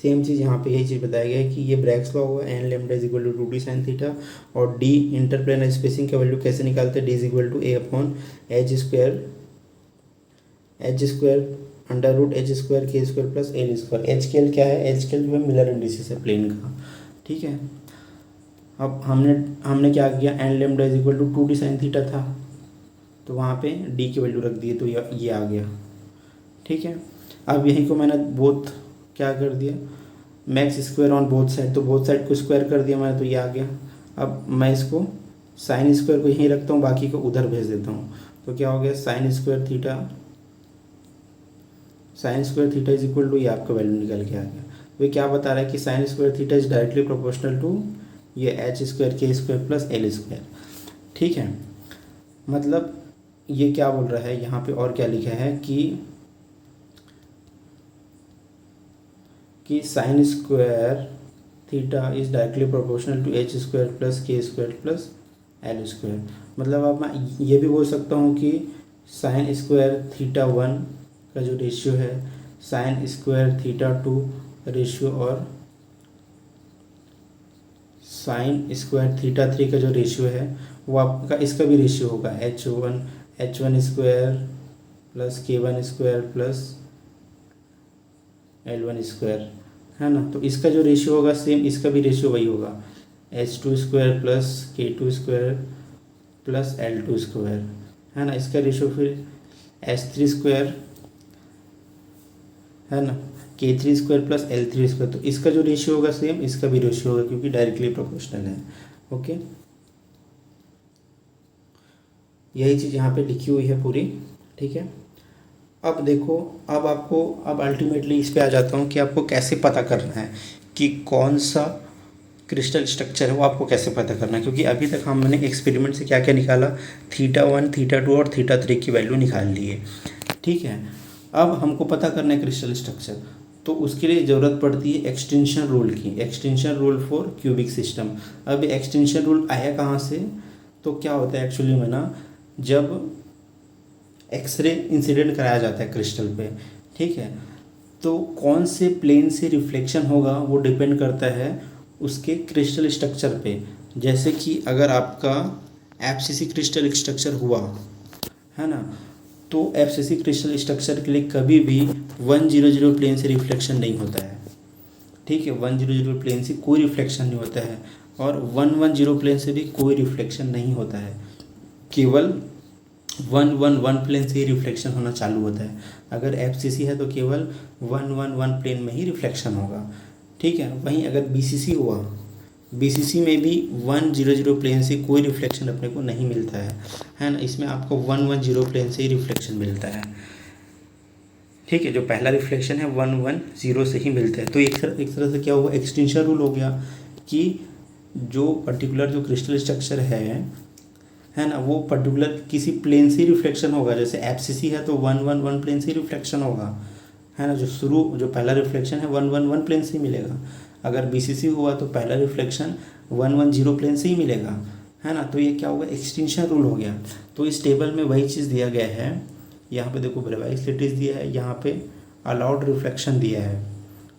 सेम चीज़ यहाँ पे यही चीज़ बताया गया है कि ये ब्रैक्स लॉ हुआ, n lambda is equal to 2d sine theta, और डी इंटरप्लेनर स्पेसिंग का वैल्यू कैसे निकालते हैं, d is equal to a upon h square under root h square k square plus l square. H k l क्या है, H k L जो है Miller indices है प्लेन का। ठीक है, अब हमने क्या किया, n lambda is equal to 2d sine theta था, तो वहाँ पे डी की वैल्यू रख दिए, तो ये आ गया। ठीक है, अब यहीं को मैंने बोथ क्या कर दिया, max square on both side, तो बोथ साइड को स्क्वायर कर दिया मैंने, तो ये आ गया। अब मैं इसको साइन स्क्वायर को यहीं रखता हूँ, बाकी को उधर भेज देता हूँ, तो क्या हो गया, sine square theta is equal to, ये आपका वैल्यू निकल के आ गया। तो ये क्या बता रहा है कि sine square theta is directly proportional to ये h square k square plus l square. ठीक है, मतलब ये क्या बोल रहा है यहाँ पे, और क्या लिखा है कि sine square theta is directly proportional to h square plus k square plus l square. मतलब अब मैं ये भी बोल सकता हूँ कि साइन स्क्वायर थीटा 1 का जो रेशियो है, साइन स्क्वायर थीटा 2 रेशियो, और साइन स्क्वायर थीटा 3 का जो रेशियो है वो आपका इसका भी रेशियो होगा H one square plus k1 square plus l1 square, है ना। तो इसका जो रेशियो होगा सेम इसका भी रेशियो वही होगा, h2 square plus k2 square plus l2 square, है ना। इसका रेशियो फिर h3 स्क्वायर, है ना, k3 square plus l3 square. तो इसका जो रेशियो होगा सेम इसका भी रेशियो होगा, क्योंकि डायरेक्टली प्रोपोर्शनल है। ओके, यही चीज़ यहाँ पे लिखी हुई है पूरी, ठीक है। अब देखो, अब अल्टीमेटली इस पे आ जाता हूँ कि आपको कैसे पता करना है कि कौन सा क्रिस्टल स्ट्रक्चर है, वो आपको कैसे पता करना है। क्योंकि अभी तक हमने एक्सपेरिमेंट से क्या क्या निकाला, थीटा 1, थीटा 2 और थीटा 3 की वैल्यू निकाल ली है, ठीक है। अब हमको पता करना है क्रिस्टल स्ट्रक्चर, तो उसके लिए ज़रूरत पड़ती है एक्सटेंशन रूल की, extension rule for cubic system. अब एक्सटेंशन रूल आया कहाँ से, तो क्या होता है एक्चुअली में ना, जब एक्सरे इंसिडेंट कराया जाता है क्रिस्टल पे, ठीक है, तो कौन से प्लेन से रिफ्लेक्शन होगा वो डिपेंड करता है उसके क्रिस्टल स्ट्रक्चर पे। जैसे कि अगर आपका एफसीसी क्रिस्टल स्ट्रक्चर हुआ, है ना, तो एफसीसी क्रिस्टल स्ट्रक्चर के लिए कभी भी 100 प्लेन से रिफ्लेक्शन नहीं होता है, ठीक है। 100 प्लेन से कोई रिफ्लेक्शन नहीं होता है, और 110 प्लेन से भी कोई रिफ्लेक्शन नहीं होता है, केवल 111 प्लेन से ही रिफ्लेक्शन होना चालू होता है। अगर एफसीसी है तो केवल 111 प्लेन में ही रिफ्लेक्शन होगा, ठीक है। वहीं अगर बीसीसी हुआ, बीसीसी में भी 100 प्लेन से कोई रिफ्लेक्शन अपने को नहीं मिलता है ना। इसमें आपको 110 प्लेन से ही रिफ्लेक्शन मिलता है, ठीक है। जो पहला रिफ्लेक्शन है 110 से ही मिलता है। तो एक तरह से क्या हुआ, एक्सटेंशन रूल हो गया कि जो पर्टिकुलर जो क्रिस्टल स्ट्रक्चर है ना, वो पर्टिकुलर किसी प्लेन से रिफ्लेक्शन होगा। जैसे एफसीसी है तो 111 प्लेन से रिफ्लेक्शन होगा, है ना। जो पहला रिफ्लेक्शन है 111 प्लेन से ही मिलेगा। अगर बीसीसी हुआ तो पहला रिफ्लेक्शन 110 प्लेन से ही मिलेगा, है ना। तो ये क्या होगा, एक्सटेंशन रूल हो गया। तो इस टेबल में वही चीज़ दिया गया है, यहाँ पे देखो ब्रेवाइज लिटिस दिया है, यहाँ पे अलाउड रिफ्लेक्शन दिया है,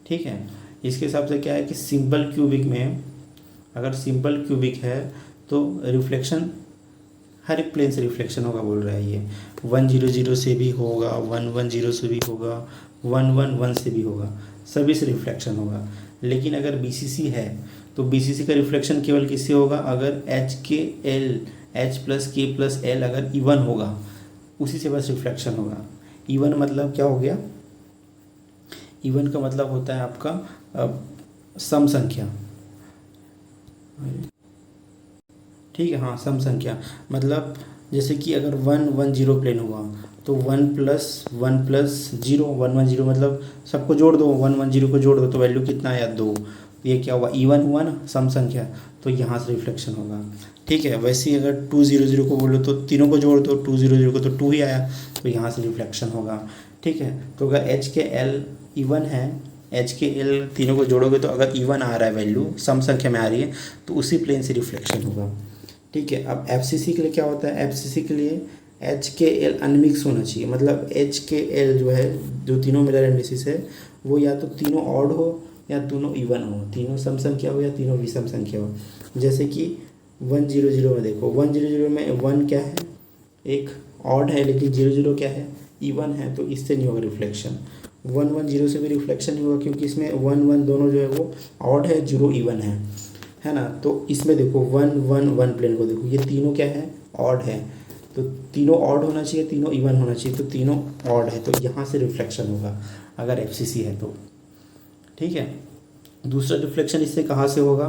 ठीक है। इसके हिसाब से क्या है कि सिंपल क्यूबिक में, अगर सिंपल क्यूबिक है तो रिफ्लेक्शन हर एक प्लेन से रिफ्लेक्शन होगा बोल रहा है ये। 100 से भी होगा, 110 से भी होगा, 111 से भी होगा, सभी से रिफ्लेक्शन होगा। लेकिन अगर बीसीसी है तो बीसीसी का रिफ्लेक्शन केवल किससे होगा, अगर H प्लस के प्लस एल अगर इवन होगा, उसी से बस रिफ्लेक्शन होगा। इवन मतलब क्या हो गया, इवन का मतलब होता है आपका सम संख्या, ठीक है। हाँ, सम संख्या मतलब जैसे कि अगर 110 प्लेन हुआ तो 1+1+0, 110 मतलब सबको जोड़ दो, 110 को जोड़ दो तो वैल्यू कितना आया, 2। ये क्या हुआ, इवन हुआ ना, सम संख्या, तो यहाँ से रिफ्लेक्शन होगा, ठीक है। वैसे ही अगर 200 को बोलो तो तीनों को जोड़ दो, 200 को तो 2 ही आया, तो यहाँ से रिफ्लेक्शन होगा, ठीक है। तो अगर एच के एल इवन है, एच के एल तीनों को जोड़ोगे तो अगर इवन आ रहा है वैल्यू, सम संख्या में आ रही है, तो उसी प्लेन से रिफ्लेक्शन होगा, ठीक है। अब एफसीसी के लिए क्या होता है, एफसीसी के लिए एच के एल अनमिक्स होना चाहिए। मतलब एच के एल जो है, जो तीनों मिरर इंडिसेस है, वो या तो तीनों ऑड हो या तीनों इवन हो, तीनों सम संख्या हो या तीनों विषम संख्या हो। जैसे कि 100 में देखो, 100 में 1 क्या है, एक ऑड है, लेकिन 00 क्या है, इवन है, तो इससे नहीं होगा रिफ्लेक्शन। 110 से भी रिफ्लेक्शन नहीं होगा, क्योंकि इसमें 1 दोनों जो है वो ऑड है, 0 इवन है ना। तो इसमें देखो 111 प्लेन को देखो, ये तीनों क्या है, ऑड है, तो तीनों ऑड होना चाहिए, तीनों इवन होना चाहिए, तो तीनों ऑड है, तो यहाँ से रिफ्लेक्शन होगा अगर एफसीसी है तो, ठीक है। दूसरा रिफ्लेक्शन इससे कहाँ से होगा,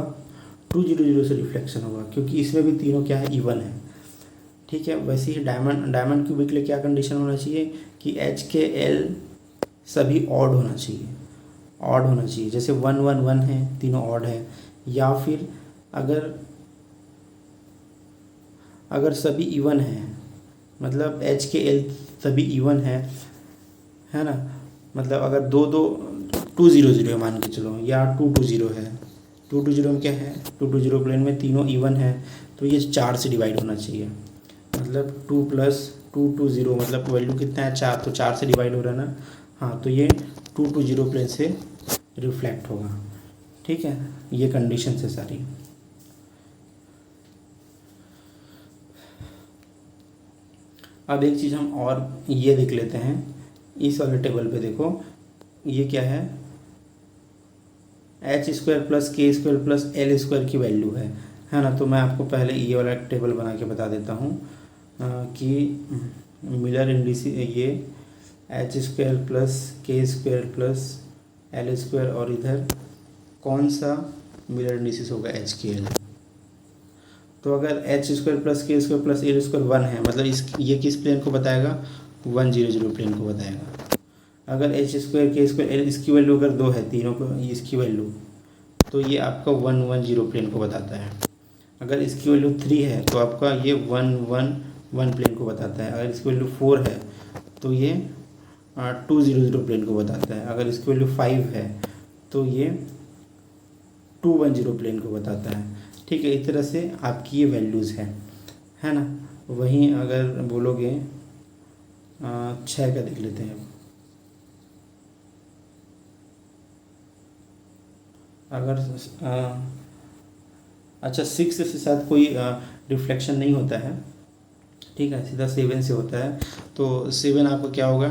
200 से रिफ्लेक्शन होगा, क्योंकि इसमें भी तीनों क्या है, इवन है, ठीक है। वैसे ही डायमंड क्यूबिक के लिए क्या कंडीशन होना चाहिए कि एच के एल सभी ऑड होना चाहिए, ऑड होना चाहिए। जैसे 111 है, तीनों ऑड है, या फिर अगर सभी इवन है, मतलब एच के एल सभी इवन है ना। मतलब अगर 200 है मान के चलो, या 220 है, 2 2 0 में क्या है, 2 2 0 प्लेन में तीनों इवन है, तो ये 4 से डिवाइड होना चाहिए। मतलब 2 + 2 2 0 मतलब वैल्यू कितना है 4, तो 4 से डिवाइड हो रहा है ना। हाँ, तो ये 2 2 0 प्लेन से रिफ्लेक्ट होगा। ठीक है, ये कंडीशन है सारी। अब एक चीज़ हम और ये देख लेते हैं, इस वाले टेबल पे देखो, ये क्या है, h² + k² + l² की वैल्यू है ना। तो मैं आपको पहले ये वाला टेबल बना के बता देता हूँ कि मिलर इंडिसेस ये h² + k² + l² और इधर कौन सा मिलर इंडिसेस होगा, HKL। तो अगर h² + k² + l² 1 है, मतलब ये किस प्लेन को बताएगा, 1 0 0 प्लेन को बताएगा। अगर h² k² l इसकी वैल्यू अगर 2 है, तीनों को इसकी वैल्यू, तो ये आपका 1 1 0 प्लेन को बताता है। अगर इसकी वैल्यू 3 है तो आपका ये 1 1 1 प्लेन को बताता है। अगर इसकी वैल्यू 4 है तो ये 2 0 0 प्लेन को बताता है। अगर इसकी वैल्यू 5 है तो ये 2 1 0 प्लेन को बताता है। ठीक है, इस तरह से आपकी ये वैल्यूज़ है ना। वहीं अगर बोलोगे 6 का देख लेते हैं। अगर अच्छा 6 से शायद कोई रिफ्लेक्शन नहीं होता है, ठीक है, सीधा 7 से होता है। तो 7 आपका क्या होगा,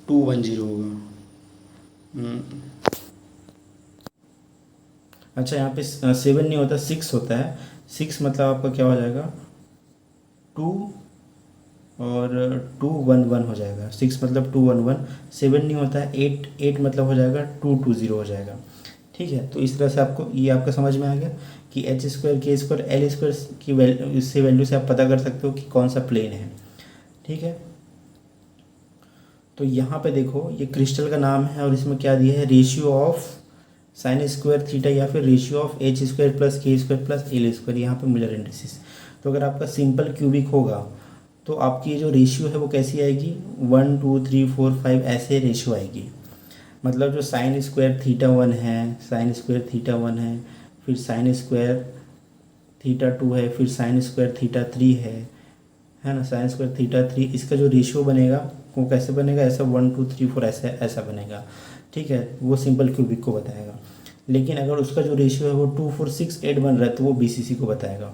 2 1 0 होगा। अच्छा, यहाँ पे 7 नहीं होता, 6 होता है। 6 मतलब आपका क्या हो जाएगा, 2 और 2 1 1 हो जाएगा। 6 मतलब 2 1 1। 7 नहीं होता है, 8 मतलब हो जाएगा 2 2 0 हो जाएगा। ठीक है, तो इस तरह से आपको ये आपका समझ में आ गया कि h² k² l² की वैल्यू, इससे वैल्यू से आप पता कर सकते हो कि कौन सा प्लेन है। ठीक है, तो यहाँ पे देखो ये क्रिस्टल का नाम है और इसमें क्या दिया है, रेशियो ऑफ sin² थीटा या फिर ratio of h² + k² + l², यहाँ पे मिलर इंडिसेस। तो अगर आपका सिंपल क्यूबिक होगा तो आपकी जो रेशियो है वो कैसी आएगी, 1 2 3 4 5 ऐसे रेशियो आएगी। मतलब जो sin² θ1 है, sin² θ1 है, फिर sin² θ2 है, फिर sin² θ3 है ना, sin² θ3, इसका जो रेशियो बनेगा वो कैसे बनेगा, ऐसा 1 2 3 4 ऐसा बनेगा। ठीक है, वो सिंपल क्यूबिक को बताएगा। लेकिन अगर उसका जो रेशियो है वो 2 4 6 8 बन रहा है तो वो BCC को बताएगा।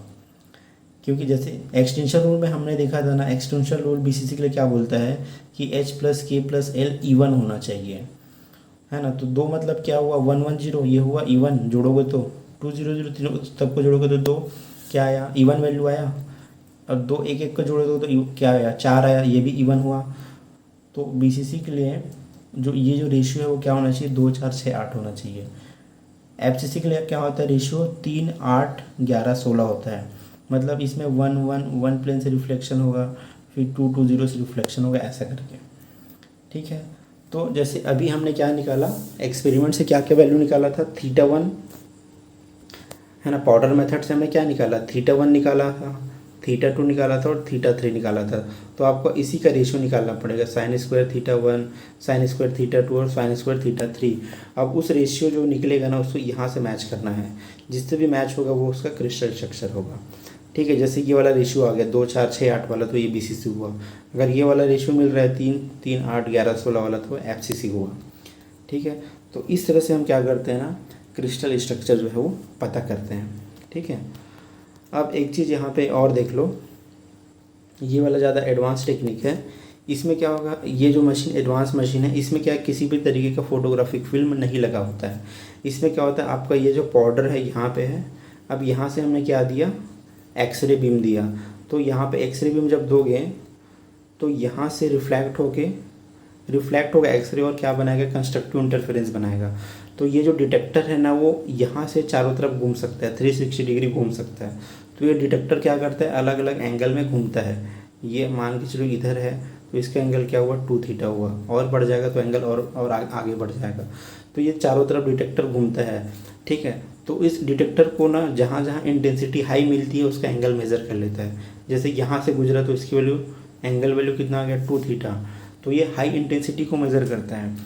क्योंकि जैसे एक्सटेंशन रूल में हमने देखा था ना, एक्सटेंशन रूल BCC के लिए क्या बोलता है कि h + k + l इवन होना चाहिए, है ना। तो 2 मतलब क्या हुआ, 1 1 0, ये हुआ इवन, जोड़ोगे तो 2 0 0, तीनों सबको जोड़ोगे तो 2 क्या आया, इवन वैल्यू आया। और 2 1 1 को जोड़ोगे तो क्या आया, 4 आया, ये भी इवन हुआ। तो BCC के लिए जो ये जो रेशियो है वो क्या होना चाहिए, 2 4 6 8 होना चाहिए। FCC के लिए क्या होता है रेशियो, 3 8 11 16 होता है। मतलब इसमें 1 1 1 प्लेन से रिफ्लेक्शन होगा, फिर 2 2 0 से रिफ्लेक्शन होगा, ऐसा करके। ठीक है, तो जैसे अभी हमने क्या निकाला, एक्सपेरिमेंट से क्या क्या वैल्यू निकाला था, θ1 है ना, पाउडर मेथड से हमने क्या निकाला, θ1 निकाला था, θ2 निकाला था और θ3 निकाला था। तो आपको इसी का रेशियो निकालना पड़ेगा, sin² θ1, sin² θ2 और sin² θ3। अब उस रेशियो जो निकलेगा ना उसको यहाँ से मैच करना है, जिससे भी मैच होगा वो उसका क्रिस्टल स्ट्रक्चर होगा। ठीक है, जैसे ये वाला रेशियो आ गया 2 4 6 8 वाला, तो ये BCC हुआ। अगर ये वाला रेशियो मिल रहा है 3 3 8 11 16 वाला, तो FCC हुआ। ठीक है, तो इस तरह से हम क्या करते हैं ना, क्रिस्टल स्ट्रक्चर जो है वो पता करते हैं। ठीक है, अब एक चीज़ यहाँ पे और देख लो, ये वाला ज़्यादा एडवांस टेक्निक है। इसमें क्या होगा, ये जो मशीन एडवांस मशीन है, इसमें क्या किसी भी तरीके का फोटोग्राफिक फिल्म नहीं लगा होता है। इसमें क्या होता है, आपका ये जो पाउडर है यहाँ पे है, अब यहाँ से हमने क्या दिया, एक्सरे बीम दिया। तो यहाँ पे एक्सरे बीम जब दोगे तो यहाँ से रिफ्लेक्ट होगा एक्सरे, और क्या बनाएगा, कंस्ट्रक्टिव इंटरफेरेंस बनाएगा। तो ये जो डिटेक्टर है ना वो यहाँ से चारों तरफ घूम सकता है, 360 डिग्री घूम सकता है। तो ये डिटेक्टर क्या करता है, अलग अलग एंगल में घूमता है। ये मान के चलो इधर है तो इसका एंगल क्या हुआ, 2 थीटा हुआ, और बढ़ जाएगा तो एंगल और आगे बढ़ जाएगा। तो ये चारों तरफ डिटेक्टर घूमता है। ठीक है, तो इस डिटेक्टर को ना जहाँ जहाँ इंटेंसिटी हाई मिलती है उसका एंगल मेज़र कर लेता है। जैसे यहाँ से गुजरा तो इसकी वैल्यू, एंगल वैल्यू कितना आ गया, 2 थीटा। तो ये हाई इंटेंसिटी को मेज़र करता है।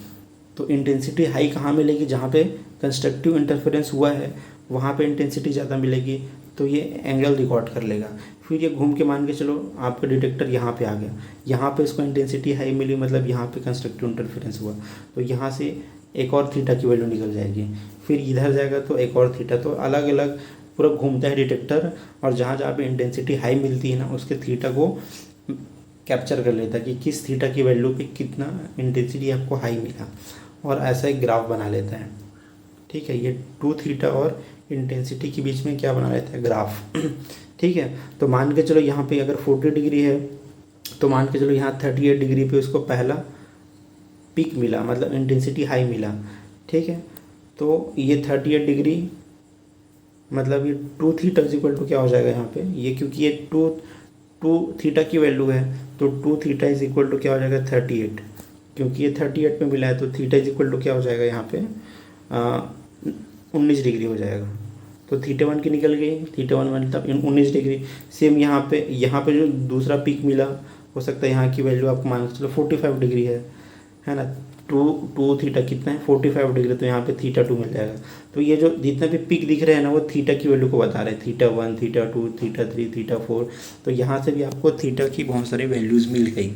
तो इंटेंसिटी हाई कहाँ मिलेगी, जहाँ पे कंस्ट्रक्टिव इंटरफेरेंस हुआ है वहाँ पे इंटेंसिटी ज़्यादा मिलेगी तो ये एंगल रिकॉर्ड कर लेगा। फिर ये घूम के मान के चलो आपका डिटेक्टर यहाँ पे आ गया, यहाँ पे इसको इंटेंसिटी हाई मिली, मतलब यहाँ पे कंस्ट्रक्टिव इंटरफेरेंस हुआ, तो यहाँ से एक और थीटा की वैल्यू निकल जाएगी। फिर इधर जाएगा तो एक और थीटा, तो अलग अलग पूरा घूमता है डिटेक्टर, और जहाँ जहाँ पे इंटेंसिटी हाई मिलती है ना उसके थीटा को कैप्चर कर लेता है कि किस थीटा की वैल्यू पे कितना इंटेंसिटी आपको हाई मिला, और ऐसा एक ग्राफ बना लेता है। ठीक है, ये 2 थीटा और इंटेंसिटी के बीच में क्या बना लेता है, ग्राफ। ठीक है, तो मान के चलो यहाँ पे अगर 40 डिग्री है तो मान के चलो यहाँ 38 डिग्री पे उसको पहला पीक मिला, मतलब इंटेंसिटी हाई मिला। ठीक है, तो ये 38 डिग्री मतलब ये 2 थीटा इक्वल टू क्या हो जाएगा यहाँ पे, ये क्योंकि ये 2 थीटा की वैल्यू है तो 2 थीटा इज इक्वल टू क्या हो जाएगा 38, क्योंकि ये 38 में मिला है तो थीटा इज इक्वल टू क्या हो जाएगा यहाँ पे 19 डिग्री हो जाएगा। तो थीटा 1 की निकल गई, थीटा 1 मतलब 19 डिग्री। सेम यहाँ पे जो दूसरा पीक मिला, हो सकता है यहाँ की वैल्यू आपको मान के चलो 45 डिग्री है ना, 2 थीटा कितना है 45 डिग्री, तो यहाँ पे थीटा 2 मिल जाएगा। तो ये जो जितने भी पिक दिख रहे हैं ना वो थीटा की वैल्यू को बता रहे हैं, थीटा 1, थीटा 2, थीटा 3, थीटा 4। तो यहाँ से भी आपको थीटा की बहुत सारी वैल्यूज़ मिल गई।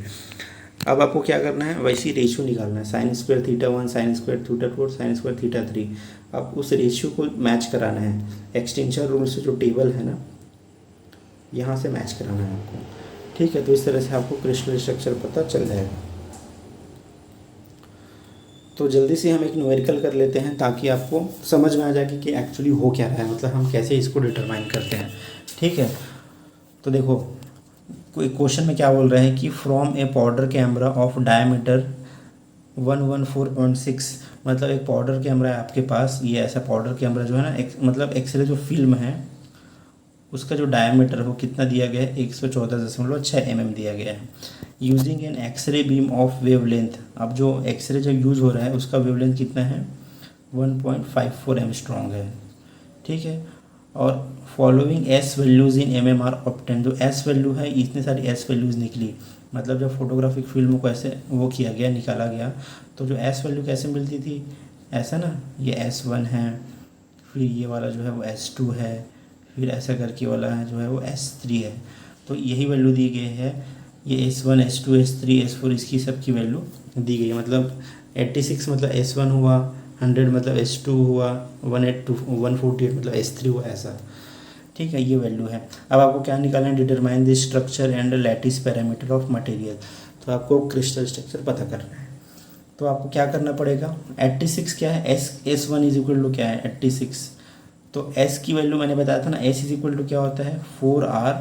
अब आपको क्या करना है, वैसी रेशियो निकालना है, sign square theta 1, sign square theta 2, sign square theta 3। अब उस रेशियो को मैच कराना है, एक्सटेंशन रूल से जो टेबल है ना यहाँ से मैच कराना है आपको। ठीक है, तो इस तरह से आपको क्रिस्टल स्ट्रक्चर पता चल जाएगा। तो जल्दी से हम एक न्यूमेरिकल कर लेते हैं ताकि आपको समझ में आ जाए कि एक्चुअली हो क्या रहा है, मतलब हम कैसे इसको डिटरमाइन करते हैं। ठीक है, तो देखो कोई क्वेश्चन में क्या बोल रहे हैं कि from A powder camera off diameter 114.6, मतलब एक पाउडर कैमरा है आपके पास। ये ऐसा पाउडर कैमरा जो है ना मतलब एक्सरे जो फिल्म है उसका जो डायमीटर है वो कितना दिया गया है, 114.6 mm दिया गया है। Using an x ray beam of wavelength, अब जो एक्सरे जो यूज़ हो रहा है उसका वेवलेंथ कितना है 1.54 एंगस्ट्रॉम है। ठीक है, और फॉलोइंग एस वैल्यूज़ इन MMR ऑब्टेन, जो एस वैल्यू है इतनी सारी एस वैल्यूज़ निकली, मतलब जब फोटोग्राफिक फिल्म को ऐसे वो किया गया निकाला गया तो जो एस वैल्यू कैसे मिलती थी, ऐसा ना, ये S1 है, फिर ये वाला जो है वो S2 है, फिर ऐसा करके वाला है जो है वो S3 है। तो यही वैल्यू दी गई है, ये S1, S2, S3, S4 इसकी सब की वैल्यू दी गई है। मतलब 86 मतलब S1 हुआ, 100 मतलब S2 हुआ, 148 मतलब S3 हुआ, ऐसा। ठीक है, ये वैल्यू है। अब आपको क्या निकालना है, determine the structure and lattice parameter of material. तो आपको क्रिस्टल स्ट्रक्चर पता करना है, तो आपको क्या करना पड़ेगा, 86 क्या है, S1 इज इक्वल टू क्या है 86, तो S की वैल्यू मैंने बताया था ना, S इज इक्वल टू क्या होता है 4R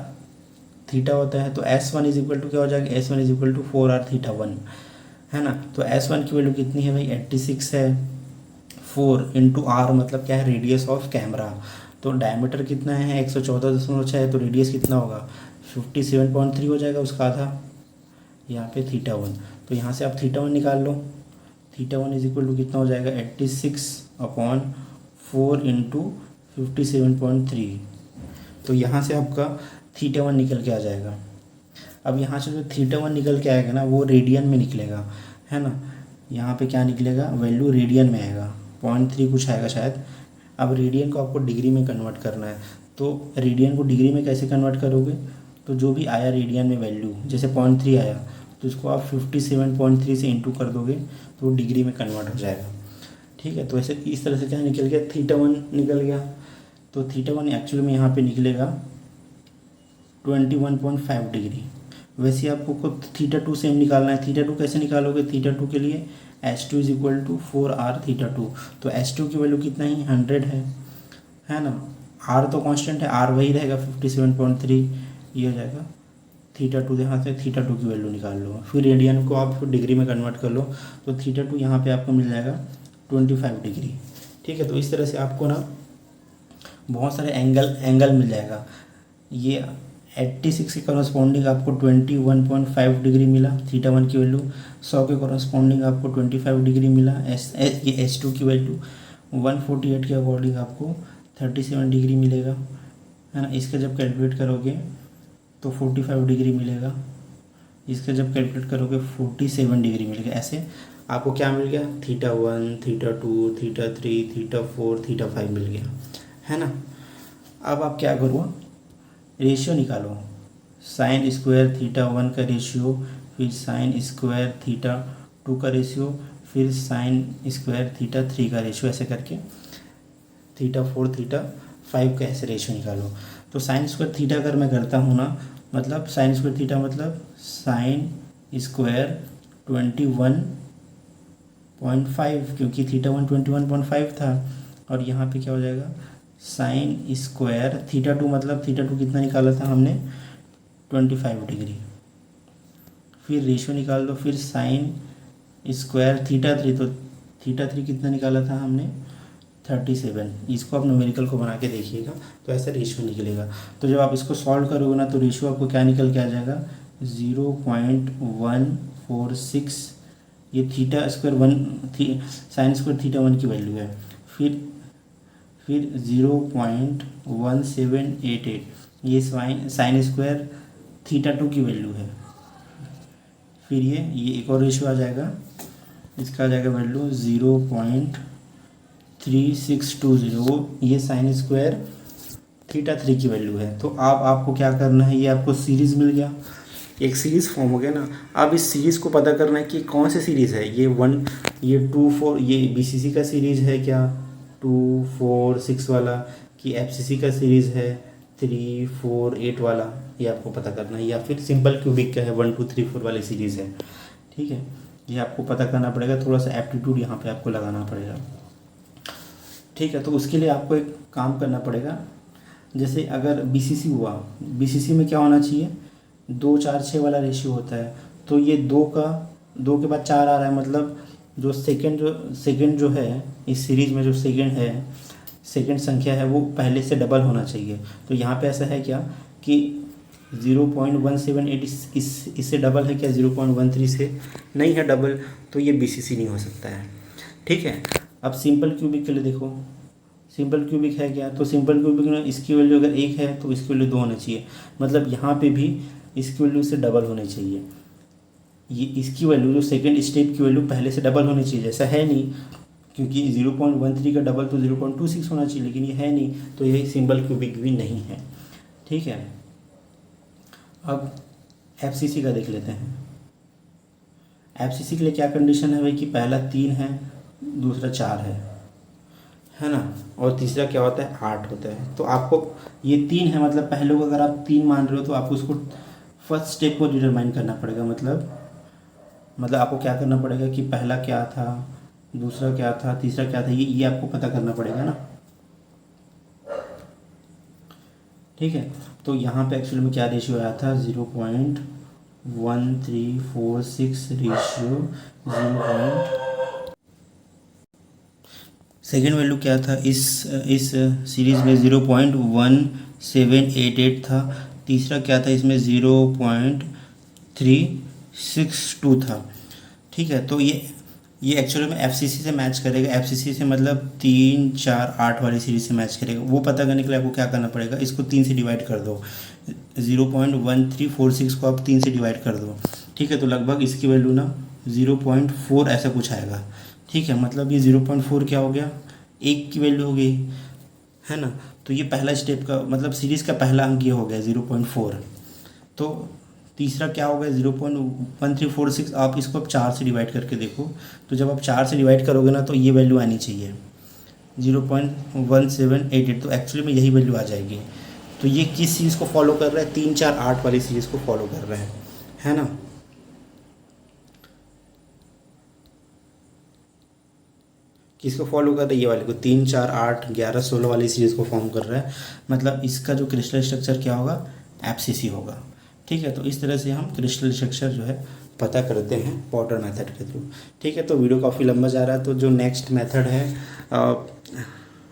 थीटा होता है। तो S1 इज इक्वल टू क्या हो जाएगा, S1 is equal to 4R theta 1 है ना। तो S1 की वैल्यू कितनी है भाई 86 है, 4 इंटू R मतलब क्या है रेडियस ऑफ कैमरा, तो डायमीटर कितना है 114.6 है, तो रेडियस कितना होगा 57.3 हो जाएगा उसका आधा, यहाँ पे थीटा 1। तो यहाँ से आप थीटा 1 निकाल लो, थीटा 1 इज इक्वल टू कितना हो जाएगा 86/4 इंटू 57.3। तो यहाँ से आपका थीटा 1 निकल के आ जाएगा। अब यहाँ से जो थीटा 1 निकल के आएगा ना वो रेडियन में निकलेगा, है ना। यहाँ पे क्या निकलेगा, वैल्यू रेडियन में आएगा, 0.3 कुछ आएगा शायद। अब रेडियन को आपको डिग्री में कन्वर्ट करना है, तो रेडियन को डिग्री में कैसे कन्वर्ट करोगे, तो जो भी आया रेडियन में वैल्यू, जैसे 0.3 आया तो इसको आप 57.3 से इंटू कर दोगे तो वो डिग्री में कन्वर्ट हो जाएगा। ठीक है, तो ऐसे इस तरह से क्या निकल गया, थीटा 1 निकल गया। तो थीटा 1 एक्चुअली में यहाँ पे निकलेगा 21.5 डिग्री। वैसे आपको खुद थीटा 2 सेम निकालना है। थीटा 2 कैसे निकालोगे, थीटा 2 के लिए S2 is equal to 4R theta 2, तो S2 की वैल्यू कितना ही 100 है ना। R तो कांस्टेंट है, R वही रहेगा 57.3, ये हो जाएगा थीटा 2। यहाँ से थीटा 2 की वैल्यू निकाल लो, फिर रेडियन को आप डिग्री में कन्वर्ट कर लो, तो थीटा 2 यहाँ पे आपको मिल जाएगा 25 डिग्री। ठीक है, तो इस तरह से आपको ना बहुत सारे एंगल मिल जाएगा। ये 86 के कॉरस्पॉन्डिंग आपको 21.5 डिग्री मिला थीटा 1 की वैल्यू, 100 के कॉरस्पॉन्डिंग आपको 25 डिग्री मिला। ये S2 की वैल्यू 148 के अकॉर्डिंग आपको 37 डिग्री मिलेगा, है ना। इसका जब कैलकुलेट करोगे तो 45 डिग्री मिलेगा, इसका जब कैलकुलेट करोगे 47 डिग्री मिलेगा। ऐसे आपको क्या मिल गया, theta 1, theta 2, theta 3, theta 4, theta 5 मिल गया, है ना। अब आप क्या करो, रेशियो निकालो, साइन स्क्वायर थीटा 1 का रेशियो, फिर साइन स्क्वायर थीटा 2 का रेशियो, फिर साइन स्क्वायर थीटा 3 का रेशियो, ऐसे करके थीटा 4 थीटा 5 का ऐसे रेशियो निकालो। तो साइन स्क्वायर थीटा अगर मैं करता हूँ ना, मतलब साइन स्क्वायर थीटा मतलब साइन स्क्वायर 21.5, क्योंकि थीटा 21.5 था। और यहाँ पे क्या हो जाएगा, साइन स्क्वायर थीटा 2 मतलब थीटा 2 कितना निकाला था हमने, 25 डिग्री। फिर रेशियो निकाल दो, फिर साइन स्क्वायर थीटा 3, तो थीटा 3 कितना निकाला था हमने, 37। इसको आप न्यूमेरिकल को बना के देखिएगा तो ऐसा रेशियो निकलेगा। तो जब आप इसको सॉल्व करोगे ना, तो रेशियो आपको क्या निकल के आ जाएगा, 0.146। ये theta square sine square theta 1 की वैल्यू है। फिर 0.1788, ये साइन स्क्वायर थीटा 2 की वैल्यू है। फिर ये एक और रेशियो आ जाएगा, इसका आ जाएगा वैल्यू 0.3620, ये साइन स्क्वायर थीटा 3 की वैल्यू है। तो आपको क्या करना है, ये आपको सीरीज़ मिल गया, एक सीरीज़ फॉर्म हो गया ना। अब इस सीरीज़ को पता करना है कि कौन सी सीरीज़ है, ये 2 4, ये बीसीसी का सीरीज़ है क्या 2 4 6 वाला, कि एफसीसी का सीरीज़ है 3 4 8 वाला, ये आपको पता करना है। या फिर सिंपल क्यूबिक का है 1 2 3 4 वाली सीरीज़ है। ठीक है, ये आपको पता करना पड़ेगा, थोड़ा सा एप्टीट्यूड यहाँ पे आपको लगाना पड़ेगा। ठीक है, तो उसके लिए आपको एक काम करना पड़ेगा। जैसे अगर बीसीसी हुआ, बीसीसी में क्या होना चाहिए, 2 4 6 वाला रेशियो होता है। तो ये 2 के बाद 4 आ रहा है, मतलब जो सेकंड जो है इस सीरीज में, जो सेकंड संख्या है वो पहले से डबल होना चाहिए। तो यहाँ पे ऐसा है क्या कि 0.178 इससे डबल है क्या, 0.13 से नहीं है डबल, तो ये बीसीसी नहीं हो सकता है। ठीक है, अब सिंपल क्यूबिक के लिए देखो, सिंपल क्यूबिक है क्या, तो सिंपल क्यूबिक में इसकी वैल्यू अगर 1 है तो इसकी वैल्यू 2 होनी चाहिए, मतलब यहाँ पे भी इसकी वैल्यू से डबल होनी चाहिए। ये इसकी वैल्यू जो सेकंड स्टेप की वैल्यू पहले से डबल होनी चाहिए, जैसा है नहीं, क्योंकि 0.13 का डबल तो 0.26 होना चाहिए, लेकिन ये है नहीं, तो ये सिंपल क्यूबिक भी नहीं है। ठीक है, अब एफसीसी का देख लेते हैं। एफसीसी के लिए क्या कंडीशन है भाई, कि पहला 3 है, दूसरा 4 है ना, और तीसरा क्या होता है, 8 होता है। तो आपको ये 3 है, मतलब पहले को अगर आप 3 मान रहे हो तो आपको उसको फर्स्ट स्टेप को डिटरमाइन करना पड़ेगा। मतलब आपको क्या करना पड़ेगा कि पहला क्या था, दूसरा क्या था, तीसरा क्या था, ये आपको पता करना पड़ेगा ना। ठीक है, तो यहाँ पे एक्चुअली में क्या रेशियो आया था, 0.1346 रेशियो 0. सेकेंड वैल्यू क्या था इस सीरीज़ में, 0.1788 था। तीसरा क्या था इसमें, 0.362 था। ठीक है, तो ये एक्चुअली में एफसीसी से मैच करेगा। एफसीसी से मतलब 3 4 8 वाली सीरीज से मैच करेगा। वो पता करने के लिए आपको क्या करना पड़ेगा, इसको 3 से डिवाइड कर दो, 0.1346 को आप 3 से डिवाइड कर दो। ठीक है, तो लगभग इसकी वैल्यू ना 0.4 ऐसा कुछ आएगा। ठीक है, मतलब ये 0.4 क्या हो गया, 1 की वैल्यू हो गई, है ना। तो ये पहला स्टेप का मतलब सीरीज़ का पहला अंक ये हो गया 0.4। तो तीसरा क्या होगा, 0.1346। आप इसको अब 4 से डिवाइड करके देखो, तो जब आप 4 से डिवाइड करोगे ना, तो ये वैल्यू आनी चाहिए 0.1788। तो एक्चुअली में यही वैल्यू आ जाएगी। तो ये किस सीरीज़ को फॉलो कर रहा है, 3 4 8 वाली सीरीज़ को फॉलो कर रहा है ना। किसको फॉलो कर रहा है, ये वाले को, 3 4 8 11 16 वाली सीरीज़ को फॉर्म कर रहा है। मतलब इसका जो क्रिस्टल स्ट्रक्चर क्या होगा, एफसीसी होगा। ठीक है, तो इस तरह से हम क्रिस्टल स्ट्रक्चर जो है पता करते हैं पॉटर मेथड के थ्रू। ठीक है, तो वीडियो काफ़ी लंबा जा रहा है, तो जो नेक्स्ट मेथड है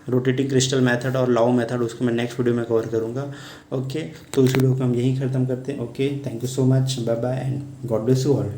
रोटेटिंग क्रिस्टल मेथड और लाउ मेथड, उसको मैं नेक्स्ट वीडियो में कवर करूँगा। ओके, तो इस वीडियो को हम यहीं ख़त्म करते हैं। Okay, thank you so much, bye bye and God bless you all.